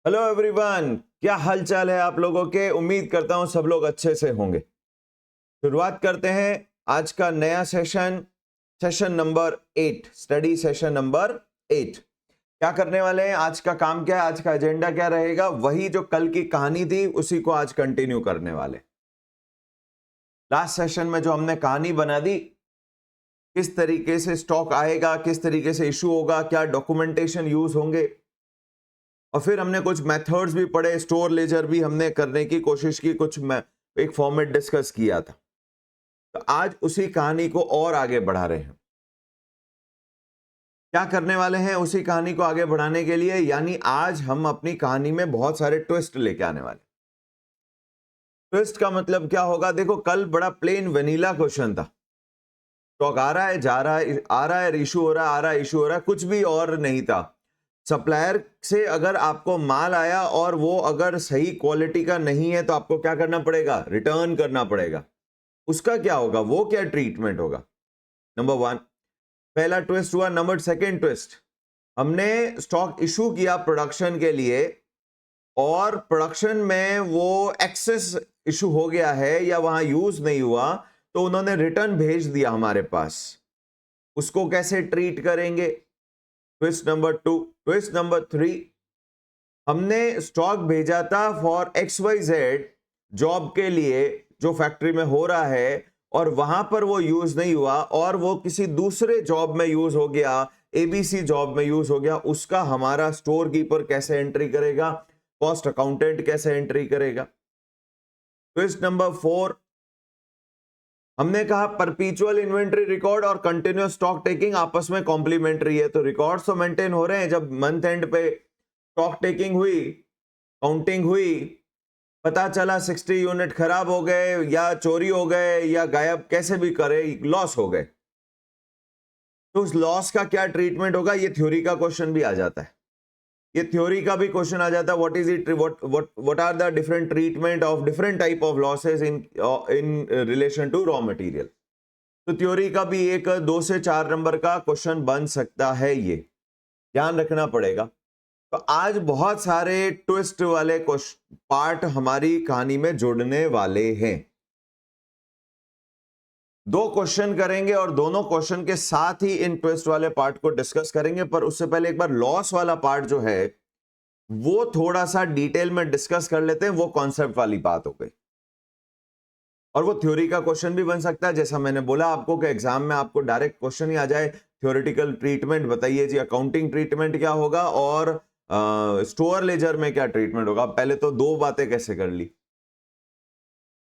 Hello everyone, क्या हाल चाल है आप लोगों के। उम्मीद करता हूं सब लोग अच्छे से होंगे। शुरुआत करते हैं आज का नया session number 8, study session number 8। क्या करने वाले हैं, आज का काम क्या है, आज का एजेंडा क्या रहेगा, वही जो कल की कहानी थी उसी को आज कंटिन्यू करने वाले। लास्ट सेशन में जो हमने कहानी बना दी, किस तरीके से स्टॉक आएगा, किस तरीके से इशू होगा, क्या डॉक्यूमेंटेशन यूज होंगे, और फिर हमने कुछ मेथड्स भी पढ़े, स्टोर लेजर भी हमने करने की कोशिश की, कुछ एक फॉर्मेट डिस्कस किया था। तो आज उसी कहानी को और आगे बढ़ा रहे हैं। क्या करने वाले हैं उसी कहानी को आगे बढ़ाने के लिए, यानी आज हम अपनी कहानी में बहुत सारे ट्विस्ट लेके आने वाले। ट्विस्ट का मतलब क्या होगा, देखो कल बड़ा प्लेन वनीला क्वेश्चन था। स्टॉक आ रहा है, जा रहा है, आ रहा है, इशू हो रहा है, आ रहा है, इशू हो रहा है, कुछ भी और नहीं था। सप्लायर से अगर आपको माल आया और वो अगर सही क्वालिटी का नहीं है तो आपको क्या करना पड़ेगा, रिटर्न करना पड़ेगा। उसका क्या होगा, वो क्या ट्रीटमेंट होगा। नंबर 1 पहला ट्विस्ट हुआ। नंबर सेकंड ट्विस्ट, हमने स्टॉक इशू किया प्रोडक्शन के लिए और प्रोडक्शन में वो एक्सेस इशू हो गया है या वहां यूज नहीं हुआ, तो उन्होंने रिटर्न भेज दिया हमारे पास। उसको कैसे ट्रीट करेंगे, ट्विस्ट नंबर 2। ट्विस्ट नंबर 3, हमने स्टॉक भेजा था फॉर XYZ जॉब के लिए जो फैक्ट्री में हो रहा है, और वहां पर वो यूज नहीं हुआ और वो किसी दूसरे जॉब में यूज हो गया, ABC जॉब में यूज हो गया। उसका हमारा स्टोर कीपर कैसे एंट्री करेगा, कॉस्ट अकाउंटेंट कैसे एंट्री करेगा। ट्विस्ट नंबर 4, हमने कहा परपीचुअल इन्वेंट्री रिकॉर्ड और कंटिन्यूअस स्टॉक टेकिंग आपस में कॉम्प्लीमेंट्री है, तो रिकॉर्ड्स तो मेंटेन हो रहे हैं। जब मंथ एंड पे स्टॉक टेकिंग हुई, काउंटिंग हुई, पता चला 60 यूनिट खराब हो गए या चोरी हो गए या गायब, कैसे भी करे लॉस हो गए, तो उस लॉस का क्या ट्रीटमेंट होगा। ये थ्योरी का क्वेश्चन भी आ जाता है, ये थ्योरी का भी क्वेश्चन आ जाता है। What is it, what are the different treatment of different type of losses in relation to raw material. तो थ्योरी का भी एक 2 से 4 नंबर का क्वेश्चन बन सकता है, ये ध्यान रखना पड़ेगा। तो आज बहुत सारे ट्विस्ट वाले पार्ट हमारी कहानी में जुड़ने वाले हैं। 2 क्वेश्चन करेंगे और दोनों क्वेश्चन के साथ ही इन ट्विस्ट वाले पार्ट को डिस्कस करेंगे, पर उससे पहले एक बार लॉस वाला पार्ट जो है वो थोड़ा सा डिटेल में डिस्कस कर लेते हैं। वो कॉन्सेप्ट वाली बात हो गई, और वो थ्योरी का क्वेश्चन भी बन सकता है। जैसा मैंने बोला आपको कि एग्जाम में आपको डायरेक्ट क्वेश्चन ही आ जाए, थ्योरेटिकल ट्रीटमेंट बताइए जी, अकाउंटिंग ट्रीटमेंट क्या होगा और स्टोर लेजर में क्या ट्रीटमेंट होगा। पहले तो 2 बातें कैसे कर ली।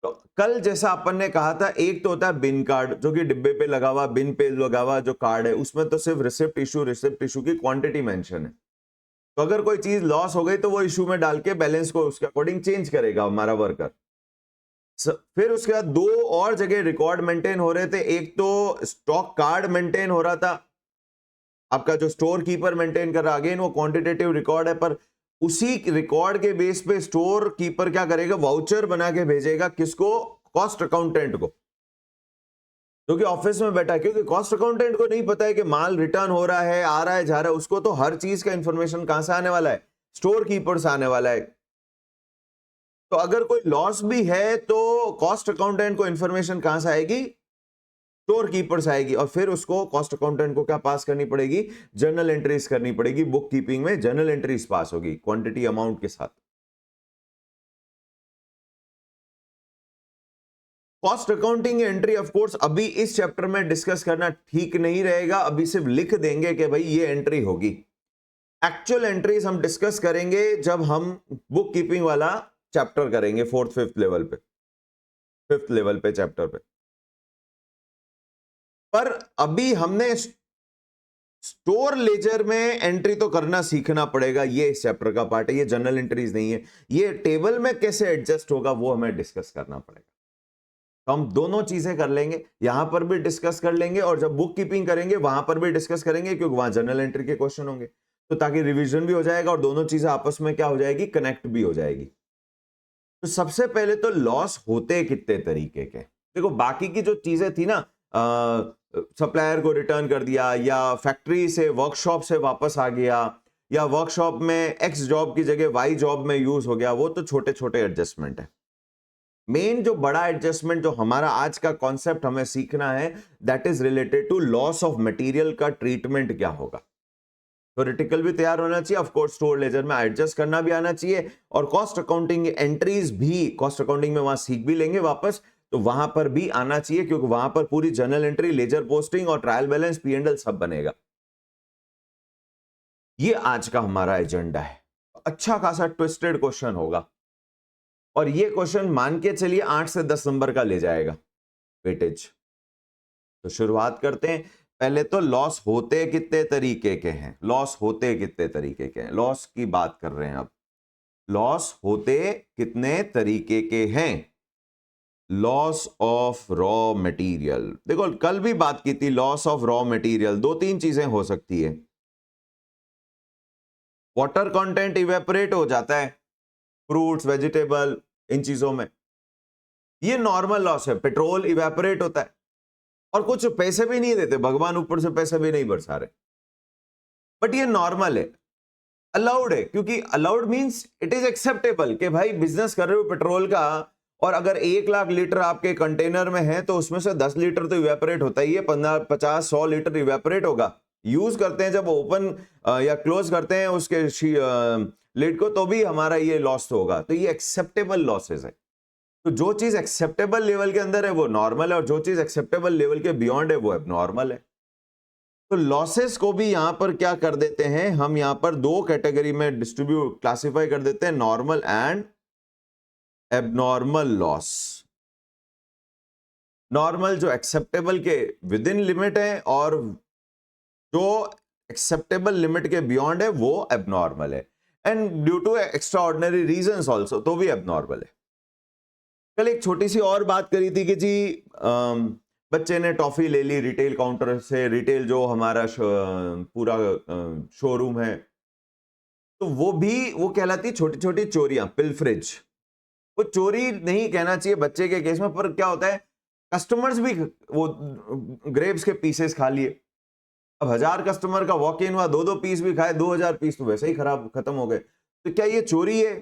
तो कल जैसा अपन ने कहा था, एक तो होता है बिन कार्ड, जो कि डिब्बे पे लगा हुआ, बिन पे लगा हुआ जो कार्ड है, उसमें तो सिर्फ रिसिप्ट इशू की क्वांटिटी मेंशन है। तो अगर कोई चीज लॉस हो गई तो वो इशू में डाल के बैलेंस को उसके अकॉर्डिंग चेंज करेगा हमारा वर्कर। फिर उसके बाद 2 और जगह रिकॉर्ड मेंटेन हो रहे थे। एक तो स्टॉक कार्ड मेंटेन हो रहा था, आपका जो स्टोर कीपर मेंटेन कर रहा, अगेन वो क्वांटिटेटिव रिकॉर्ड है, पर उसी रिकॉर्ड के बेस पे स्टोर कीपर क्या करेगा, वाउचर बना के भेजेगा किसको, कॉस्ट अकाउंटेंट को, जो कि ऑफिस में बैठा है। क्योंकि कॉस्ट अकाउंटेंट को नहीं पता है कि माल रिटर्न हो रहा है, आ रहा है, जा रहा है। उसको तो हर चीज का इंफॉर्मेशन कहां से आने वाला है, स्टोर कीपर से आने वाला है। तो अगर कोई लॉस भी है तो कॉस्ट अकाउंटेंट को इंफॉर्मेशन कहां से आएगी, स्टोर कीपर से आएगी, और फिर उसको कॉस्ट अकाउंटेंट को क्या पास करनी पड़ेगी, जर्नल एंट्रीज करनी पड़ेगी। बुक कीपिंग में जर्नल एंट्रीज पास होगी क्वांटिटी अमाउंट के साथ। Cost accounting entry of course अभी इस चैप्टर में डिस्कस करना ठीक नहीं रहेगा। अभी सिर्फ लिख देंगे कि भाई ये एंट्री होगी। एक्चुअल एंट्रीज हम डिस्कस करेंगे जब हम बुक कीपिंग वाला चैप्टर करेंगे, 4th 5th लेवल पे, 5th लेवल पे चैप्टर पे। पर अभी हमने स्टोर लेजर में एंट्री तो करना सीखना पड़ेगा, ये इस चैप्टर का पार्ट है। ये जर्नल एंट्रीज नहीं है, ये टेबल में कैसे एडजस्ट होगा वो हमें डिस्कस करना पड़ेगा। तो हम दोनों चीजें कर लेंगे, यहां पर भी डिस्कस कर लेंगे और जब बुक कीपिंग करेंगे वहां पर भी डिस्कस करेंगे, क्योंकि वहां जर्नल एंट्री के क्वेश्चन होंगे। तो ताकि रिवीजन भी हो जाएगा और दोनों चीजें आपस में क्या हो जाएगी, कनेक्ट भी हो जाएगी। तो सबसे पहले तो लॉस होते कितने तरीके के, देखो बाकी की जो चीजें थी ना, सप्लायर को रिटर्न कर दिया या फैक्ट्री से वर्कशॉप से वापस आ गया या वर्कशॉप में एक्स जॉब की जगह वाई जॉब में यूज हो गया, वो तो छोटे छोटे एडजस्टमेंट है। मेन जो बड़ा एडजस्टमेंट जो हमारा आज का कॉन्सेप्ट हमें सीखना है, that is related to loss of material का ट्रीटमेंट क्या होगा। थ्योरेटिकल भी तैयार होना चाहिए, ऑफ कोर्स स्टोर लेजर में एडजस्ट करना भी आना चाहिए, और कॉस्ट अकाउंटिंग एंट्रीज भी कॉस्ट अकाउंटिंग में वहां सीख भी लेंगे वापस, तो वहां पर भी आना चाहिए, क्योंकि वहां पर पूरी जर्नल एंट्री, लेजर पोस्टिंग और ट्रायल बैलेंस, P&L सब बनेगा। ये आज का हमारा एजेंडा है। अच्छा खासा ट्विस्टेड क्वेश्चन होगा, और ये क्वेश्चन मान के चलिए 8 से 10 नंबर का ले जाएगा वेटेज। तो शुरुआत करते हैं। पहले तो लॉस होते कितने तरीके के हैं, लॉस होते कितने तरीके के हैं, लॉस की बात कर रहे हैं अब। लॉस होते कितने तरीके के हैं? लॉस ऑफ रॉ मटेरियल, देखो कल भी बात की थी, लॉस ऑफ रॉ मटेरियल 2-3 चीजें हो सकती है। वाटर कंटेंट इवेपोरेट हो जाता है, फ्रूट्स, वेजिटेबल, इन चीजों में, ये नॉर्मल लॉस है। पेट्रोल इवेपोरेट होता है, और कुछ पैसे भी नहीं देते भगवान, ऊपर से पैसे भी नहीं बरसा रहे, बट ये नॉर्मल है, अलाउड है, क्योंकि allowed means it is acceptable कि भाई बिजनेस कर रहे हो पेट्रोल का, और अगर 1 लाख लीटर आपके कंटेनर में है तो उसमें से 10 लीटर तो इवेपोरेट होता ही है, 50-100 लीटर इवेपोरेट होगा। यूज करते हैं जब ओपन या क्लोज करते हैं उसके लिड को, तो भी हमारा ये लॉस होगा। तो ये एक्सेप्टेबल लॉसेस है। तो जो चीज एक्सेप्टेबल लेवल के अंदर है वो नॉर्मल है, और जो चीज एक्सेप्टेबल लेवल के बियॉन्ड है वो एबनॉर्मल है। तो लॉसेस को भी यहां पर क्या कर देते हैं हम, यहां पर 2 कैटेगरी में डिस्ट्रीब्यूट क्लासिफाई कर देते हैं, normal and abnormal loss. Normal जो एक्सेप्टेबल के विद इन लिमिट है, और जो एक्सेप्टेबल लिमिट के बियॉन्ड है वो एबनॉर्मल है, and due to extraordinary reason also, तो भी एबनॉर्मल है। कल एक छोटी सी और बात करी थी कि जी बच्चे ने टॉफी ले ली रिटेल काउंटर से, रिटेल जो हमारा पूरा शोरूम है, तो वो कहलाती छोटी छोटी चोरियां, पिलफरेज। वो चोरी नहीं कहना चाहिए बच्चे के केस में, पर क्या होता है, कस्टमर्स भी वो ग्रेप्स के पीसेस खा लिए। अब 1000 कस्टमर का वॉक इन हुआ, 2-2 पीस भी खाए, 2000 पीस तो वैसे ही खराब खत्म हो गए। तो क्या ये चोरी है?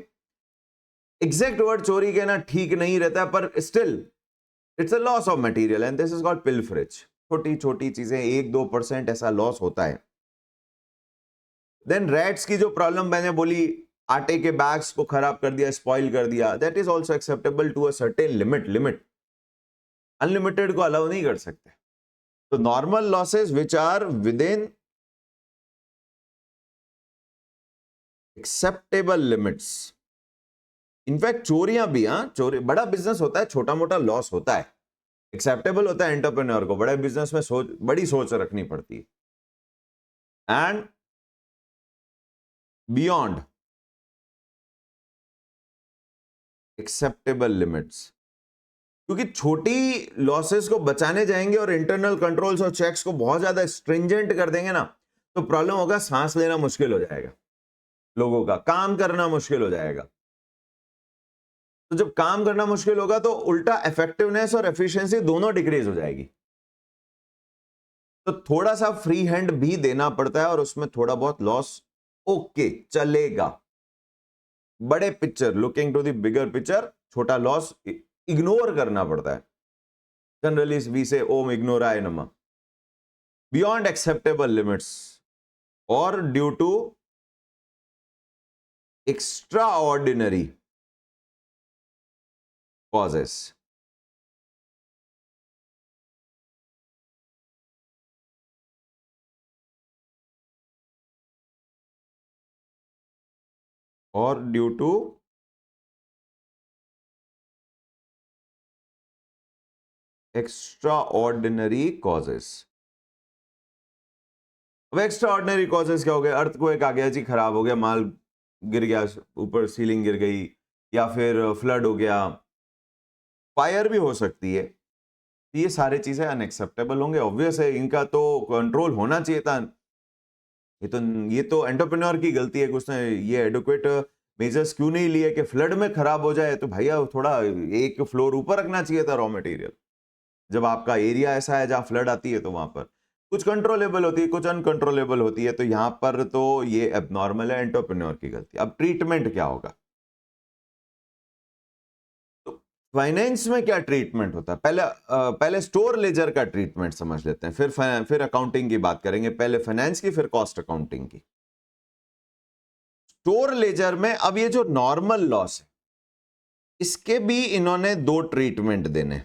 एग्जैक्ट वर्ड चोरी कहना ठीक नहीं रहता, पर still it's a loss of material and this is called pilferage. छोटी छोटी चीजें 1-2% ऐसा लॉस होता है। देन रैट्स की जो प्रॉब्लम मैंने बोली, आटे के बैग्स को खराब कर दिया, स्पॉइल कर दिया, that is also acceptable to a certain limit. Unlimited को अलाउ नहीं कर सकते। तो normal losses which are within acceptable limits. In fact चोरियां भी, चोरी बड़ा बिजनेस होता है, छोटा मोटा लॉस होता है, एक्सेप्टेबल होता है। एंटरप्रेन्योर को बड़े बिजनेस में बड़ी सोच रखनी पड़ती है। एंड बियॉन्ड एक्सेप्टेबल लिमिट्स, क्योंकि छोटी लॉसेस को बचाने जाएंगे और इंटरनल कंट्रोल्स और चेक्स को बहुत ज्यादा स्ट्रिंजेंट कर देंगे ना, तो प्रॉब्लम होगा, सांस लेना मुश्किल हो जाएगा, लोगों का काम करना मुश्किल हो जाएगा। तो जब काम करना मुश्किल होगा तो उल्टा इफेक्टिवनेस और एफिशिएंसी दोनों डिक्रीज हो जाएगी। तो थोड़ा सा फ्री हैंड भी देना पड़ता है, और उसमें थोड़ा बहुत लॉस ओके चलेगा। बड़े picture, looking to the bigger picture, छोटा लॉस इग्नोर करना पड़ता है। जनरली वी से ओम इग्नोराय नमः। बियॉन्ड एक्सेप्टेबल लिमिट्स और due to extraordinary causes. और due to extraordinary causes. अब एक्स्ट्रा ऑर्डिनरी कॉजेस क्या हो गए? अर्थक्वेक आ गया जी, खराब हो गया, माल गिर गया, ऊपर सीलिंग गिर गई, या फिर फ्लड हो गया, फायर भी हो सकती है। ये सारी चीजें अनएक्सेप्टेबल होंगे, ऑब्वियस है, इनका तो कंट्रोल होना चाहिए था। ये तो एंटरप्रेन्योर की गलती है कि उसने ये एडुकेट मेजर्स क्यों नहीं लिए कि फ्लड में खराब हो जाए तो भैया थोड़ा एक फ्लोर ऊपर रखना चाहिए था रॉ मटेरियल। जब आपका एरिया ऐसा है जहां फ्लड आती है तो वहां पर कुछ कंट्रोलेबल होती है, कुछ अनकंट्रोलेबल होती है, तो यहां पर तो ये एबनॉर्मल है, एंटरप्रेन्योर की गलती। अब ट्रीटमेंट क्या होगा? तो फाइनेंस में क्या ट्रीटमेंट होता है? पहले स्टोर लेजर का ट्रीटमेंट समझ लेते हैं, फिर अकाउंटिंग की बात करेंगे। पहले फाइनेंस की, फिर कॉस्ट अकाउंटिंग की। स्टोर लेजर में अब ये जो नॉर्मल लॉस है, इसके भी इन्होंने दो ट्रीटमेंट देने।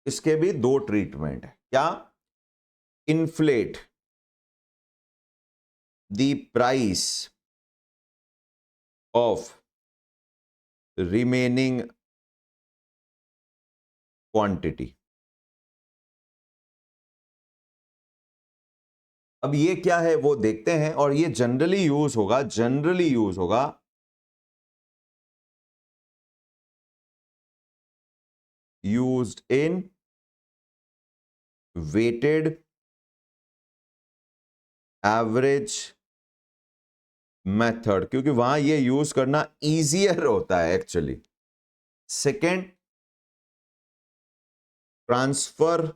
इसके भी दो ट्रीटमेंट है। क्या? Inflate the price of remaining quantity. अब ये क्या है वो देखते हैं, और ये जनरली यूज होगा used in weighted average method, क्योंकि वहां ये यूज करना इजियर होता है actually. Second, transfer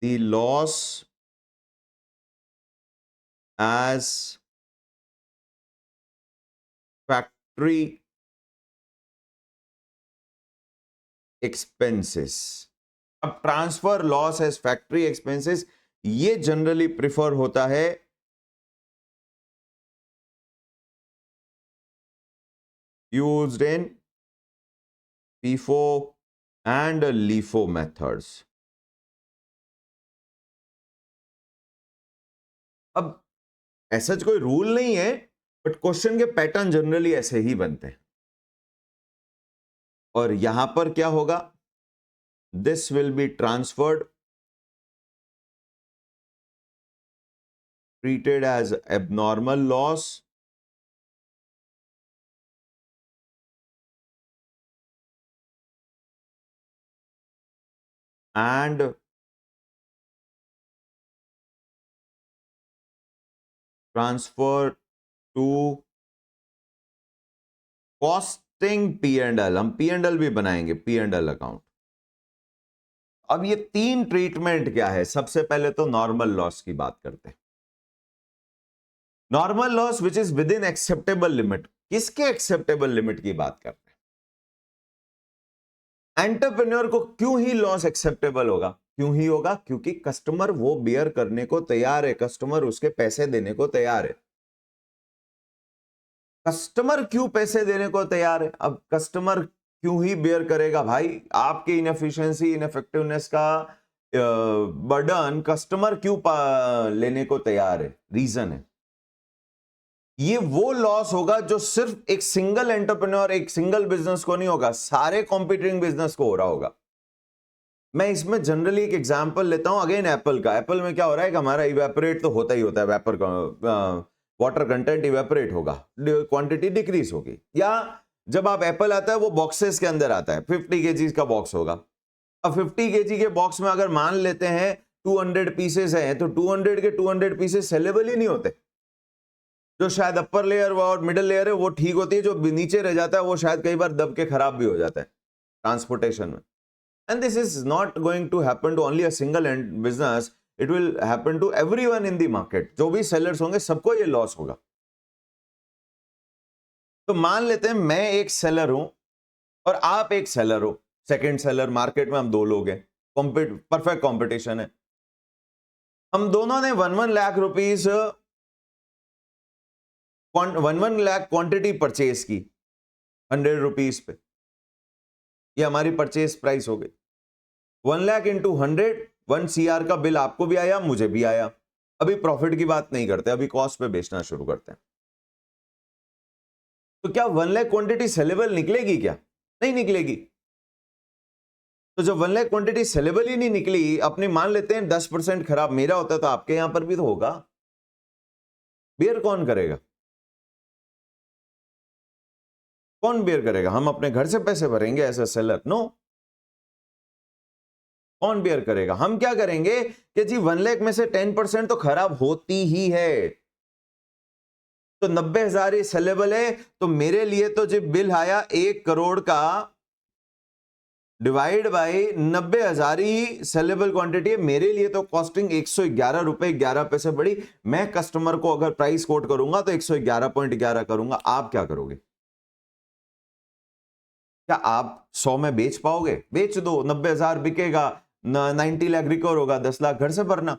the loss as factory expenses. अब transfer loss as factory expenses ये जनरली प्रिफर होता है used in FIFO and LIFO methods. अब ऐसा कोई रूल नहीं है, बट क्वेश्चन के पैटर्न जनरली ऐसे ही बनते हैं। और यहां पर क्या होगा? This will be transferred, treated as abnormal loss, and transfer to costing P&L। हम P&L भी बनाएंगे, P&L अकाउंट। अब ये तीन ट्रीटमेंट क्या है? सबसे पहले तो नॉर्मल लॉस की बात करते हैं। Normal loss which is with in acceptable limit. किसके एक्सेप्टेबल लिमिट की बात करते हैं? एंटरप्रेन्योर को क्यों ही लॉस एक्सेप्टेबल होगा? क्यों ही होगा? क्योंकि कस्टमर वो बियर करने को तैयार है, कस्टमर उसके पैसे देने को तैयार है। कस्टमर क्यों पैसे देने को तैयार है? अब कस्टमर क्यों ही बेयर करेगा भाई? आपकी इनएफिशिएंसी, इनफेक्टिवनेस का बर्डन कस्टमर क्यों लेने को तैयार है? रीजन है, ये वो लॉस होगा जो सिर्फ एक सिंगल एंटरप्रेन्योर, एक सिंगल बिजनेस को नहीं होगा, सारे कॉम्पिटिंग बिजनेस को हो रहा होगा। मैं इसमें जनरली एक एग्जांपल लेता हूं, अगेन एप्पल का। एप्पल में क्या हो रहा है कि हमारा इवेपोरेट तो होता ही होता है, वेपर वाटर कंटेंट इवेपोरेट होगा, क्वांटिटी डिक्रीज होगी। या जब आप एप्पल आता है वो बॉक्सेस के अंदर आता है, 50 केजी का बॉक्स होगा। अब 50 केजी के बॉक्स में अगर मान लेते हैं 200 पीसेस हैं, तो 200 के 200 पीसेस सेलेबल ही नहीं होते। जो शायद अपर लेयर और मिडिल लेयर है वो ठीक होती है, जो नीचे रह जाता है वो शायद कई बार दब के खराब भी हो जाता है ट्रांसपोर्टेशन में। And this is not going to happen to only a single and business, it will happen to everyone in the market. जो भी सेलर्स होंगे सबको ये लॉस होगा। तो मान लेते हैं मैं एक सेलर हूं और आप एक सेलर हो, सेकंड सेलर, मार्केट में हम दो लोग हैं, परफेक्ट कंपटीशन है। हम दोनों ने 1 lakh rupees 1 lakh quantity purchase की 100 रुपीज पे, ये हमारी परचेज प्राइस हो गई। 1 लाख इंटू 100, 1 CR का बिल आपको भी आया, मुझे भी आया। अभी प्रॉफिट की बात नहीं करते, अभी कॉस्ट पे बेचना शुरू करते हैं। तो क्या 1 लाख क्वांटिटी सेलेबल निकलेगी? क्या नहीं निकलेगी। तो जब 1 लाख क्वांटिटी सेलेबल ही नहीं निकली, अपनी मान लेते हैं 10% खराब मेरा होता, तो आपके यहां पर भी तो होगा। बियर कौन करेगा? कौन बियर करेगा? हम अपने घर से पैसे भरेंगे एज अ सेलर? नो। कौन बियर करेगा? हम क्या करेंगे कि जी 1 लाख में से 10% तो खराब होती ही है, तो 90,000 ही सेलेबल है, तो मेरे लिए तो जब बिल आया 1 करोड़ का divide by 90,000 he saleable quantity है, मेरे लिए तो कॉस्टिंग 111 रुपए 11 पैसे बढ़ी। मैं कस्टमर को अगर प्राइस कोट करूंगा तो 111.11 करूंगा। आप क्या करोगे? क्या आप 100 में बेच पाओगे? बेच दो, 90,000 बिकेगा, 90 लाख रिकवर होगा, 10 लाख घर से भरना।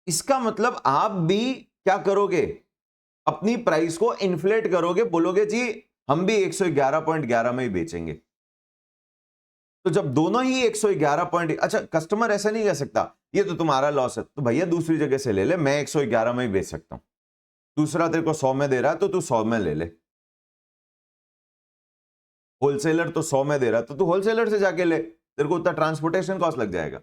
इसका मतलब आप भी क्या करोगे? अपनी प्राइस को इन्फ्लेट करोगे, बोलोगे जी हम भी 111.11 में ही बेचेंगे। तो जब दोनों ही 111 पॉइंट, अच्छा कस्टमर ऐसा नहीं कह सकता ये तो तुम्हारा लॉस है, तो भैया दूसरी जगह से ले ले, मैं 111 में ही बेच सकता हूं। दूसरा तेरे को 100 में दे रहा है तो तू 100 में ले ले। होलसेलर तो 100 में दे रहा है तो तू होलसेलर से जाके ले, तेरे को उतना ट्रांसपोर्टेशन कॉस्ट लग जाएगा।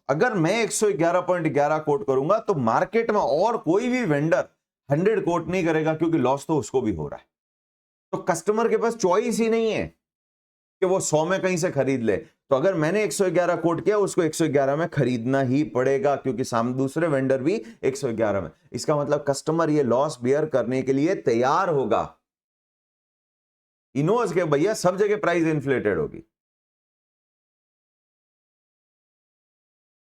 अगर मैं 111.11 कोट करूंगा तो मार्केट में और कोई भी वेंडर 100 कोट नहीं करेगा, क्योंकि लॉस तो उसको भी हो रहा है। तो कस्टमर के पास चॉइस ही नहीं है कि वो 100 में कहीं से खरीद ले। तो अगर मैंने 111 कोट किया, उसको 111 में खरीदना ही पड़ेगा, क्योंकि सामने दूसरे वेंडर भी 111 में। इसका मतलब कस्टमर ये लॉस बियर करने के लिए तैयार होगा। इनोज के भैया सब जगह प्राइस इन्फ्लेटेड होगी,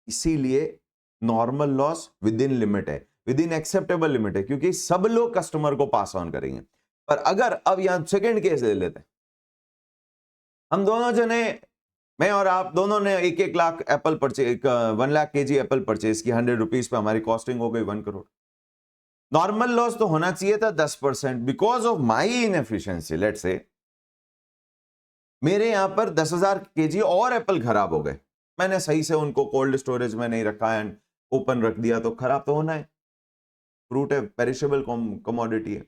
इसीलिए normal loss with in limit है, विद इन एक्सेप्टेबल लिमिट है, क्योंकि सब लोग कस्टमर को पास ऑन करेंगे। पर अगर अब यहां सेकेंड केस ले लेते हैं, हम दोनों जने, मैं और आप दोनों ने 1-1 lakh Apple purchase, 1 lakh KG Apple purchase की, 100 रुपीज पे हमारी कॉस्टिंग हो गई 1 करोड़। नॉर्मल लॉस तो होना चाहिए था 10%, because of my inefficiency. Let's say मेरे यहां पर 10,000 केजी और एप्पल खराब हो गए, मैंने सही से उनको कोल्ड स्टोरेज में नहीं रखा एंड ओपन रख दिया, तो खराब तो होना है, फ्रूट है, पेरिशेबल कमोडिटी है।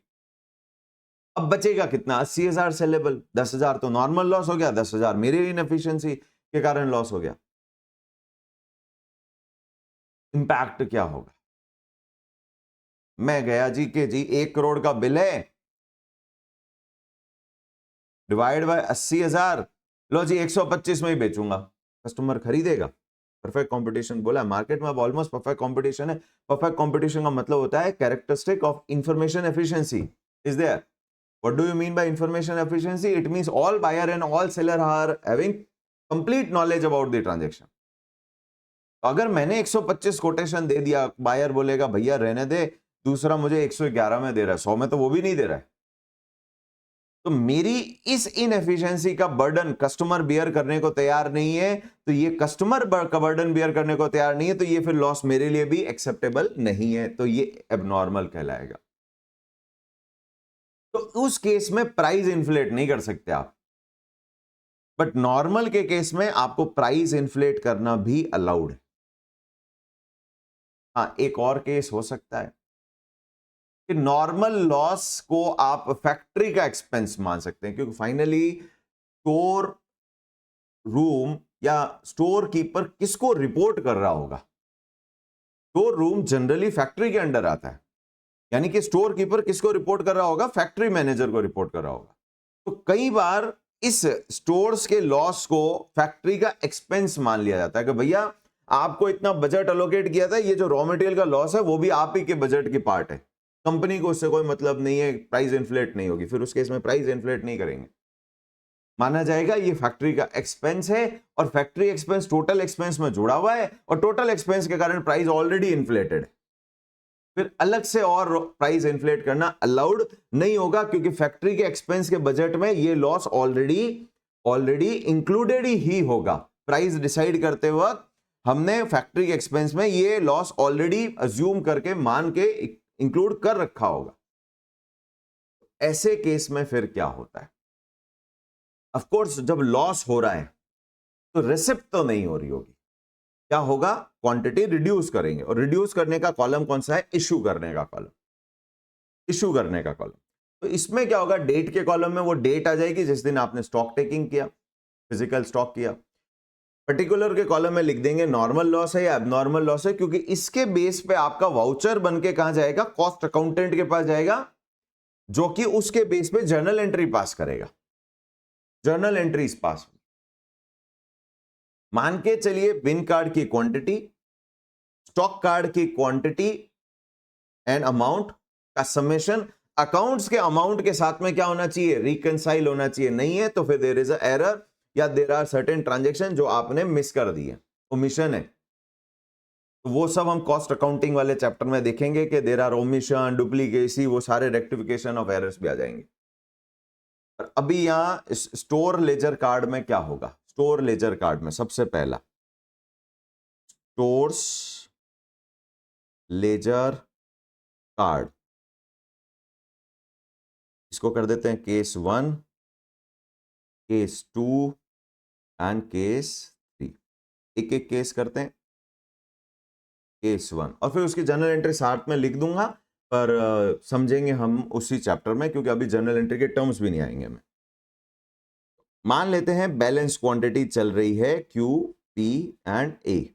अब बचेगा कितना? 80,000 सेलेबल, 10,000 तो नॉर्मल लॉस हो गया, 10,000 मेरी इनएफिशिएंसी के कारण लॉस हो गया। इंपैक्ट क्या होगा? मैं गया जी के जी 1 करोड़ का बिल है, डिवाइड बाय 80,000, लो जी 125 में ही बेचूंगा, कस्टमर खरीदेगा। परफेक्ट कंपटीशन बोला मार्केट में, अब ऑलमोस्ट परफेक्ट कंपटीशन है। परफेक्ट कंपटीशन का मतलब होता है characteristic of information efficiency is there. What do you mean by information efficiency? It means all buyer and all seller are having complete knowledge about the transaction. अगर मैंने 125 quotation दे दिया, buyer बोलेगा भैया रहने दे, दूसरा मुझे 111 में दे रहा है, 100 में तो वो भी नहीं दे रहा है, तो मेरी इस इनएफिशिएंसी का बर्डन कस्टमर बियर करने को तैयार नहीं है, तो ये कस्टमर का बर्डन बियर करने को तैयार नहीं है, तो ये फिर लॉस मेरे लिए भी एक्सेप्टेबल नहीं है, तो ये एबनॉर्मल कहलाएगा। तो उस केस में प्राइस इन्फ्लेट नहीं कर सकते आप, बट नॉर्मल के केस में आपको प्राइस इन्फ्लेट करना भी अलाउड है। हाँ, एक और केस हो सकता है कि नॉर्मल लॉस को आप फैक्ट्री का एक्सपेंस मान सकते हैं, क्योंकि फाइनली स्टोर रूम या स्टोर कीपर किसको रिपोर्ट कर रहा होगा? स्टोर रूम जनरली फैक्ट्री के अंडर आता है, यानी कि स्टोर कीपर किसको रिपोर्ट कर रहा होगा? फैक्ट्री मैनेजर को रिपोर्ट कर रहा होगा। तो कई बार इस स्टोर्स के लॉस को फैक्ट्री का एक्सपेंस मान लिया जाता है कि भैया आपको इतना बजट अलोकेट किया था, ये जो रॉ मटेरियल का लॉस है वो भी आप ही के बजट की पार्ट है, कंपनी को उससे कोई मतलब नहीं है, प्राइस इन्फ्लेट नहीं होगी। फिर उस केस में प्राइस इन्फ्लेट नहीं करेंगे, माना जाएगा ये फैक्ट्री का एक्सपेंस है और फैक्ट्री एक्सपेंस टोटल एक्सपेंस में जुड़ा हुआ है और टोटल एक्सपेंस के कारण प्राइस ऑलरेडी इन्फ्लेटेड है। फिर अलग से और प्राइस इन्फ्लेट करना अलाउड नहीं होगा, क्योंकि फैक्ट्री के एक्सपेंस के बजट में ये लॉस ऑलरेडी इंक्लूडेड ही होगा। प्राइस डिसाइड करते वक्त हमने फैक्ट्री के एक्सपेंस में ये लॉस ऑलरेडी अज्यूम करके मान के इंक्लूड कर रखा होगा। ऐसे केस में फिर क्या होता है? ऑफ कोर्स जब लॉस हो रहा है तो रिसिप्ट तो नहीं हो रही होगी, क्या होगा? क्वांटिटी रिड्यूस करेंगे, और रिड्यूस करने का कॉलम कौन सा है? इशू करने का कॉलम, इशू करने का कॉलम। तो इसमें क्या होगा? डेट के कॉलम में वो डेट आ जाएगी जिस दिन आपने स्टॉक टेकिंग किया, फिजिकल स्टॉक किया। पर्टिकुलर के कॉलम में लिख देंगे नॉर्मल लॉस है या एबनॉर्मल लॉस है, क्योंकि इसके बेस पे आपका वाउचर बन के कहां जाएगा? कॉस्ट अकाउंटेंट के पास जाएगा, जो कि उसके बेस पे जर्नल एंट्री पास करेगा। जर्नल एंट्रीज पास, मान के चलिए बिन कार्ड की क्वांटिटी स्टॉक कार्ड की क्वांटिटी एंड अमाउंट का समेशन अकाउंट्स के अमाउंट के साथ में क्या होना चाहिए, रिकंसाइल होना चाहिए। नहीं है तो फिर देयर इज अ एरर या देयर आर सर्टेन ट्रांजैक्शन जो आपने मिस कर दी है, ओमिशन है। तो वो सब हम कॉस्ट अकाउंटिंग वाले चैप्टर में देखेंगे कि देयर आर ओमिशन, डुप्लीकेसी, वो सारे रेक्टिफिकेशन ऑफ एरर्स भी आ जाएंगे। और अभी यहां स्टोर लेजर कार्ड में क्या होगा, स्टोर लेजर कार्ड में सबसे पहला स्टोर्स लेजर कार्ड, इसको कर देते हैं केस 1, केस 2 एंड केस 3। एक एक केस करते हैं। केस 1 और फिर उसकी जर्नल एंट्री साथ में लिख दूंगा, पर समझेंगे हम उसी चैप्टर में, क्योंकि अभी जर्नल एंट्री के टर्म्स भी नहीं आएंगे हमें। मान लेते हैं बैलेंस क्वांटिटी चल रही है Q, P and A.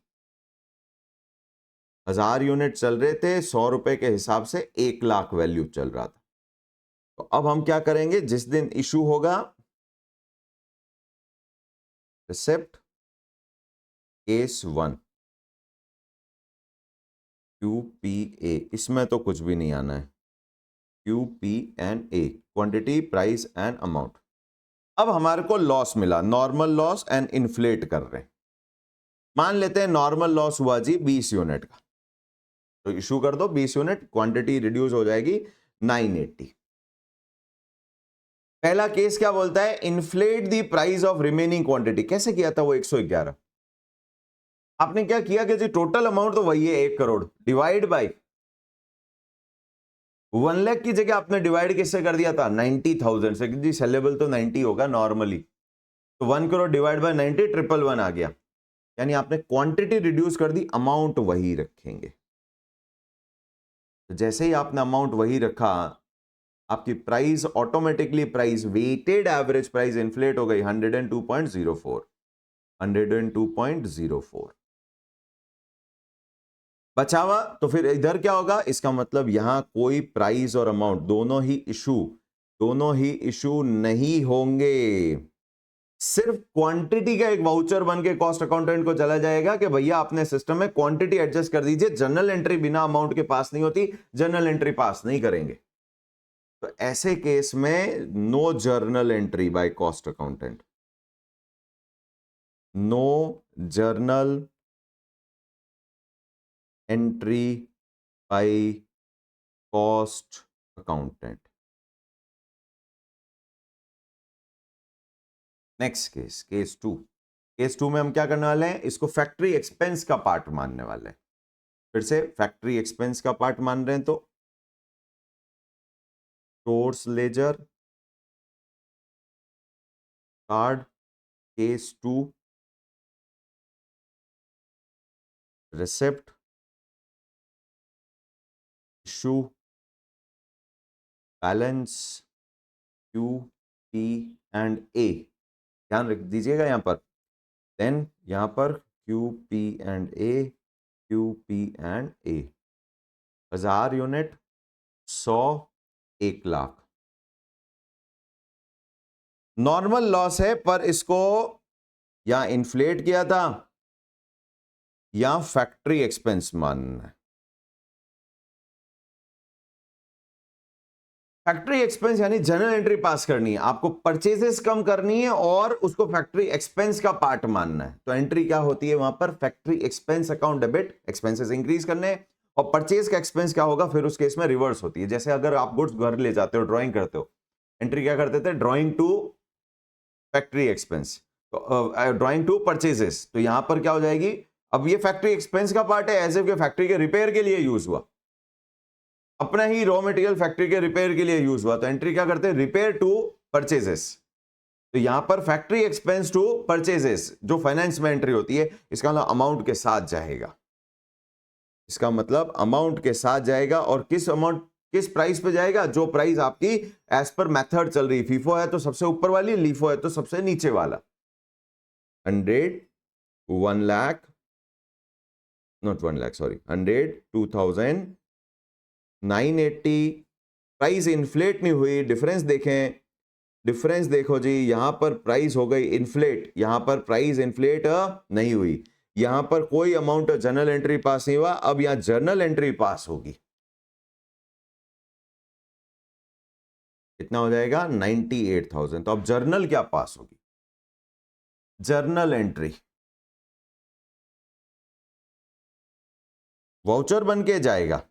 1000 unit चल रहे थे, 100 रुपए के हिसाब से 1 लाख वैल्यू चल रहा था। तो अब हम क्या करेंगे, जिस दिन इशू होगा receipt case 1 Q P A, इसमें तो कुछ भी नहीं आना है, Q P and A, quantity, price and amount. अब हमारे को लॉस मिला, नॉर्मल लॉस एंड इन्फ्लेट कर रहे हैं। मान लेते हैं नॉर्मल लॉस हुआ जी 20 यूनिट का, तो इशू कर दो 20 यूनिट, क्वांटिटी रिड्यूस हो जाएगी 980। पहला केस क्या बोलता है, inflate the price of remaining quantity. कैसे किया था वो 111? आपने क्या किया कि जी टोटल अमाउंट तो वही है 1 करोड़, डिवाइड बाय 1 लाख की जगह आपने डिवाइड किससे कर दिया था, 90,000 से। जी सेलेबल तो 90 होगा नॉर्मली, तो 1 करोड़ डिवाइड बाय 90, 111 आ गया। यानी आपने क्वांटिटी रिड्यूस कर दी, अमाउंट वही रखेंगे। तो जैसे ही आपने अमाउंट वही रखा, आपकी price automatically, price weighted average price inflate हो गई 102.04, 102.04 बचावा। तो फिर इधर क्या होगा, इसका मतलब यहां कोई प्राइस और अमाउंट दोनों ही इशू नहीं होंगे। सिर्फ क्वांटिटी का एक वाउचर बन के कॉस्ट अकाउंटेंट को चला जाएगा कि भैया अपने सिस्टम में क्वांटिटी एडजस्ट कर दीजिए। जर्नल एंट्री बिना अमाउंट के पास नहीं होती, जर्नल एंट्री पास नहीं करेंगे। तो ऐसे केस में no journal entry by cost accountant, no journal entry by cost accountant. Next case, case 2। Case 2 में हम क्या करने वाले हैं, इसको फैक्ट्री एक्सपेंस का पार्ट मानने वाले हैं। फिर से फैक्ट्री एक्सपेंस का पार्ट मान रहे हैं, तो stores ledger card case 2, receipt issue balance Q P and A, ध्यान रख दीजिएगा यहां पर। देन यहां पर Q P and A, Q P and A, 1000 unit, 100, 1 lakh. Normal loss है, पर इसको या इन्फ्लेट किया था या फैक्ट्री एक्सपेंस मानना है। फैक्ट्री एक्सपेंस यानी जनरल एंट्री पास करनी है, आपको परचेजेस कम करनी है और उसको फैक्ट्री एक्सपेंस का पार्ट मानना है। तो एंट्री क्या होती है वहां पर, factory expense account debit, expenses increase करने, और परचेज का एक्सपेंस क्या होगा, फिर उस केस में रिवर्स होती है। जैसे अगर आप गुड्स घर ले जाते हो, ड्राइंग करते हो, एंट्री क्या करते थे, ड्राइंग टू फैक्ट्री एक्सपेंस, तो ड्राइंग टू परचेजेस, तो यहां पर क्या हो जाएगी, अब ये फैक्ट्री एक्सपेंस का पार्ट है, एज इफ फैक्ट्री के रिपेयर के लिए यूज हुआ, अपना ही रॉ मटेरियल फैक्ट्री के रिपेयर के लिए यूज हुआ, तो एंट्री क्या करते हैं, रिपेयर टू परचेजेस। तो यहां पर फैक्ट्री एक्सपेंस टू परचेजेस जो फाइनेंस में एंट्री होती है, इसका मतलब अमाउंट के साथ जाएगा, इसका मतलब अमाउंट के साथ जाएगा। और किस अमाउंट, किस प्राइस पे जाएगा, जो प्राइस आपकी एज पर मेथड चल रही, फीफो है तो सबसे ऊपर वाली, लीफो है तो सबसे नीचे वाला। 100, 1 lakh, not 1 lakh, sorry, 100, 2000, 980। Price inflate नहीं हुई, डिफरेंस देखें, डिफरेंस देखो जी, यहां पर प्राइस हो गई इन्फ्लेट, यहां पर प्राइस इन्फ्लेट नहीं हुई। यहां पर कोई अमाउंट जर्नल एंट्री पास नहीं हुआ, अब यहां जर्नल एंट्री पास होगी, कितना हो जाएगा 98,000। तो अब जर्नल क्या पास होगी, जर्नल एंट्री वाउचर बन के जाएगा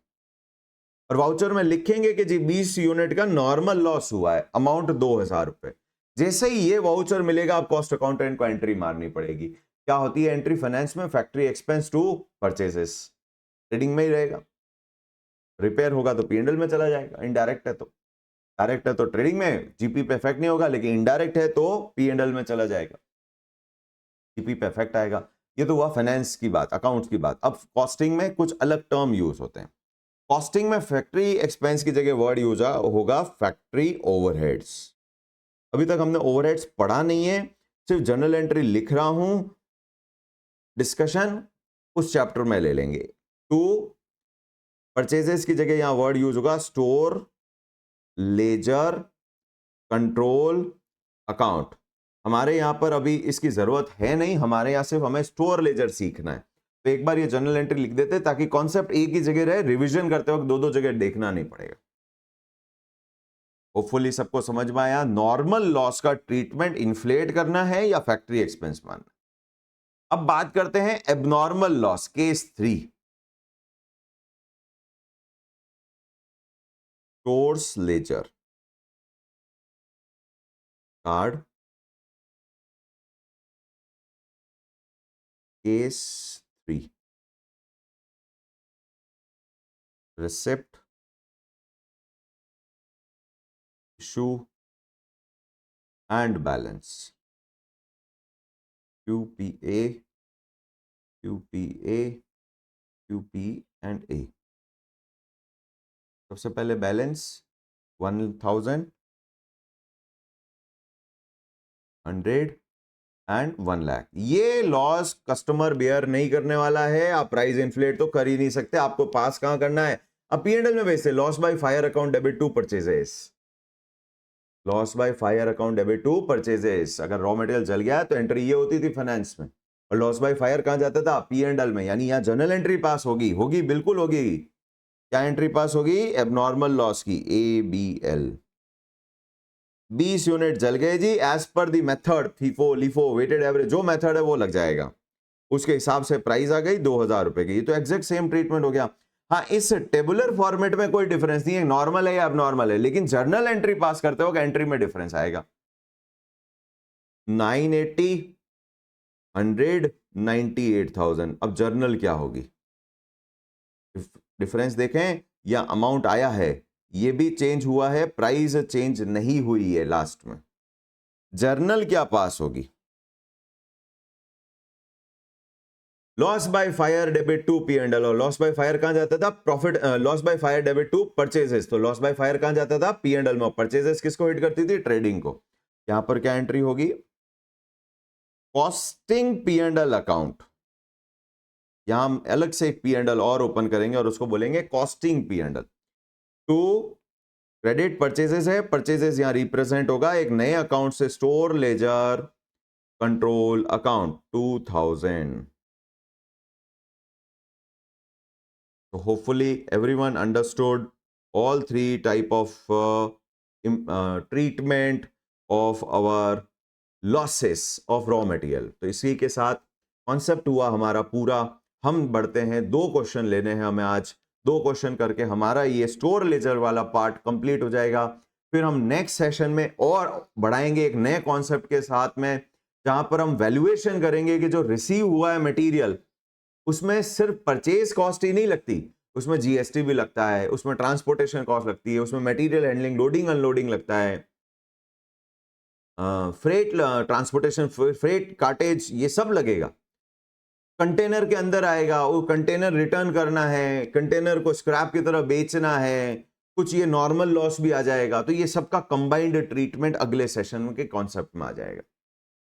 और वाउचर में लिखेंगे कि जी 20 यूनिट का नॉर्मल लॉस हुआ है, अमाउंट 2,000 रुपए। जैसे ही ये वाउचर मिलेगा, आप कॉस्ट अकाउंटेंट को एंट्री मारनी पड़ेगी। क्या होती है एंट्री फाइनेंस में, factory expense to purchases, trading में ही रहेगा। रिपेयर होगा तो पीएनएल में चला जाएगा, इनडायरेक्ट है तो, डायरेक्ट है तो ट्रेडिंग में जीपी पे इफेक्ट नहीं होगा, लेकिन इनडायरेक्ट है तो पीएनएल में चला जाएगा, जीपी पे इफेक्ट आएगा। ये तो हुआ फाइनेंस की बात, अकाउंट्स की बात। अब कॉस्टिंग में कुछ अलग टर्म यूज होते हैं। कॉस्टिंग में फैक्ट्री एक्सपेंस की जगह वर्ड यूज होगा फैक्ट्री ओवरहेड्स। अभी तक हमने ओवरहेड्स पढ़ा नहीं है, सिर्फ जर्नल एंट्री लिख रहा हूं, डिस्कशन उस चैप्टर में ले लेंगे। टू परचेजेस की जगह यहां वर्ड यूज होगा स्टोर, लेजर, कंट्रोल, अकाउंट। हमारे यहां पर अभी इसकी जरूरत है नहीं, हमारे यहां सिर्फ हमें स्टोर लेजर सीखना है। तो एक बार ये जर्नल एंट्री लिख देते ताकि कॉन्सेप्ट एक ही जगह रहे, रिवीजन करते वक्त दो दो जगह देखना नहीं पड़ेगा। होपफुली सबको समझ में आया। नॉर्मल लॉस का ट्रीटमेंट इन्फ्लेट करना है या फैक्ट्री एक्सपेंस मानना। अब बात करते हैं abnormal loss, case 3, stores ledger card, case 3, receipt, issue and balance, QPA, QPA, QP and A। सबसे पहले बैलेंस 1,000, 100 एंड 1 लाख। ये लॉस कस्टमर बेयर नहीं करने वाला है, आप प्राइस इन्फ्लेट तो कर ही नहीं सकते। आपको पास कहां करना है, अब पीएनएल में बेचते loss by fire account debit to purchases, loss by fire account debit to purchases. अगर रॉ मटेरियल जल गया तो एंट्री ये होती थी फाइनेंस में, और लॉस बाय फायर कहां जाता था, पीएनएल में। यानी यहां जर्नल एंट्री पास होगी, होगी बिल्कुल होगी। क्या एंट्री पास होगी, एबनॉर्मल लॉस की, ABL। 20 यूनिट जल गए जी, as per the method FIFO LIFO weighted average, जो मेथड है वो लग जाएगा, उसके हिसाब से प्राइस आ गई 2,000 रुपए की। तो एग्जैक्ट सेम ट्रीटमेंट हो गया। हाँ, इस टेबुलर फॉर्मेट में कोई डिफरेंस नहीं है, नॉर्मल है या अबनॉर्मल है, लेकिन जर्नल एंट्री पास करते हो एंट्री में डिफरेंस आएगा। 980, 100, 98,000। अब जर्नल क्या होगी, डिफरेंस देखें, या अमाउंट आया है, ये भी चेंज हुआ है, प्राइस चेंज नहीं हुई है लास्ट में। जर्नल क्या पास होगी, loss by fire debit to P&L, और लॉस बाय फायर कहां जाता था, profit, loss by fire debit to purchases. तो लॉस बाय फायर कहां जाता था, P&L में, परचेजेस किसको हिट करती थी, ट्रेडिंग को। यहां पर क्या एंट्री होगी, कॉस्टिंग P&L अकाउंट। यहां हम अलग से एक P&L और ओपन करेंगे और उसको बोलेंगे costing P&L। To credit purchases है, परचेजेस यहां रिप्रेजेंट होगा एक नए अकाउंट से, store ledger control account 2,000। So hopefully everyone understood all three type of treatment of our losses of raw material। तो इसी के साथ कॉन्सेप्ट हुआ हमारा पूरा। हम बढ़ते हैं, 2 क्वेश्चन लेने हैं हमें आज, 2 क्वेश्चन करके हमारा ये स्टोर लेजर वाला पार्ट कंप्लीट हो जाएगा। फिर हम नेक्स्ट सेशन में और बढ़ाएंगे एक नए कॉन्सेप्ट के साथ में, जहां पर हम वैल्यूएशन करेंगे कि जो रिसीव हुआ है मटेरियल, उसमें सिर्फ परचेज कॉस्ट ही नहीं लगती, उसमें जीएसटी भी लगता है, उसमें ट्रांसपोर्टेशन कॉस्ट लगती है, उसमें मटेरियल हैंडलिंग, लोडिंग अनलोडिंग लगता है, फ्रेट ट्रांसपोर्टेशन, फ्रेट कार्टेज, ये सब लगेगा। कंटेनर के अंदर आएगा, वो कंटेनर रिटर्न करना है, कंटेनर को स्क्रैप की तरह बेचना है, कुछ ये नॉर्मल लॉस भी आ जाएगा। तो ये सबका कंबाइंड ट्रीटमेंट अगले सेशन के कॉन्सेप्ट में आ जाएगा।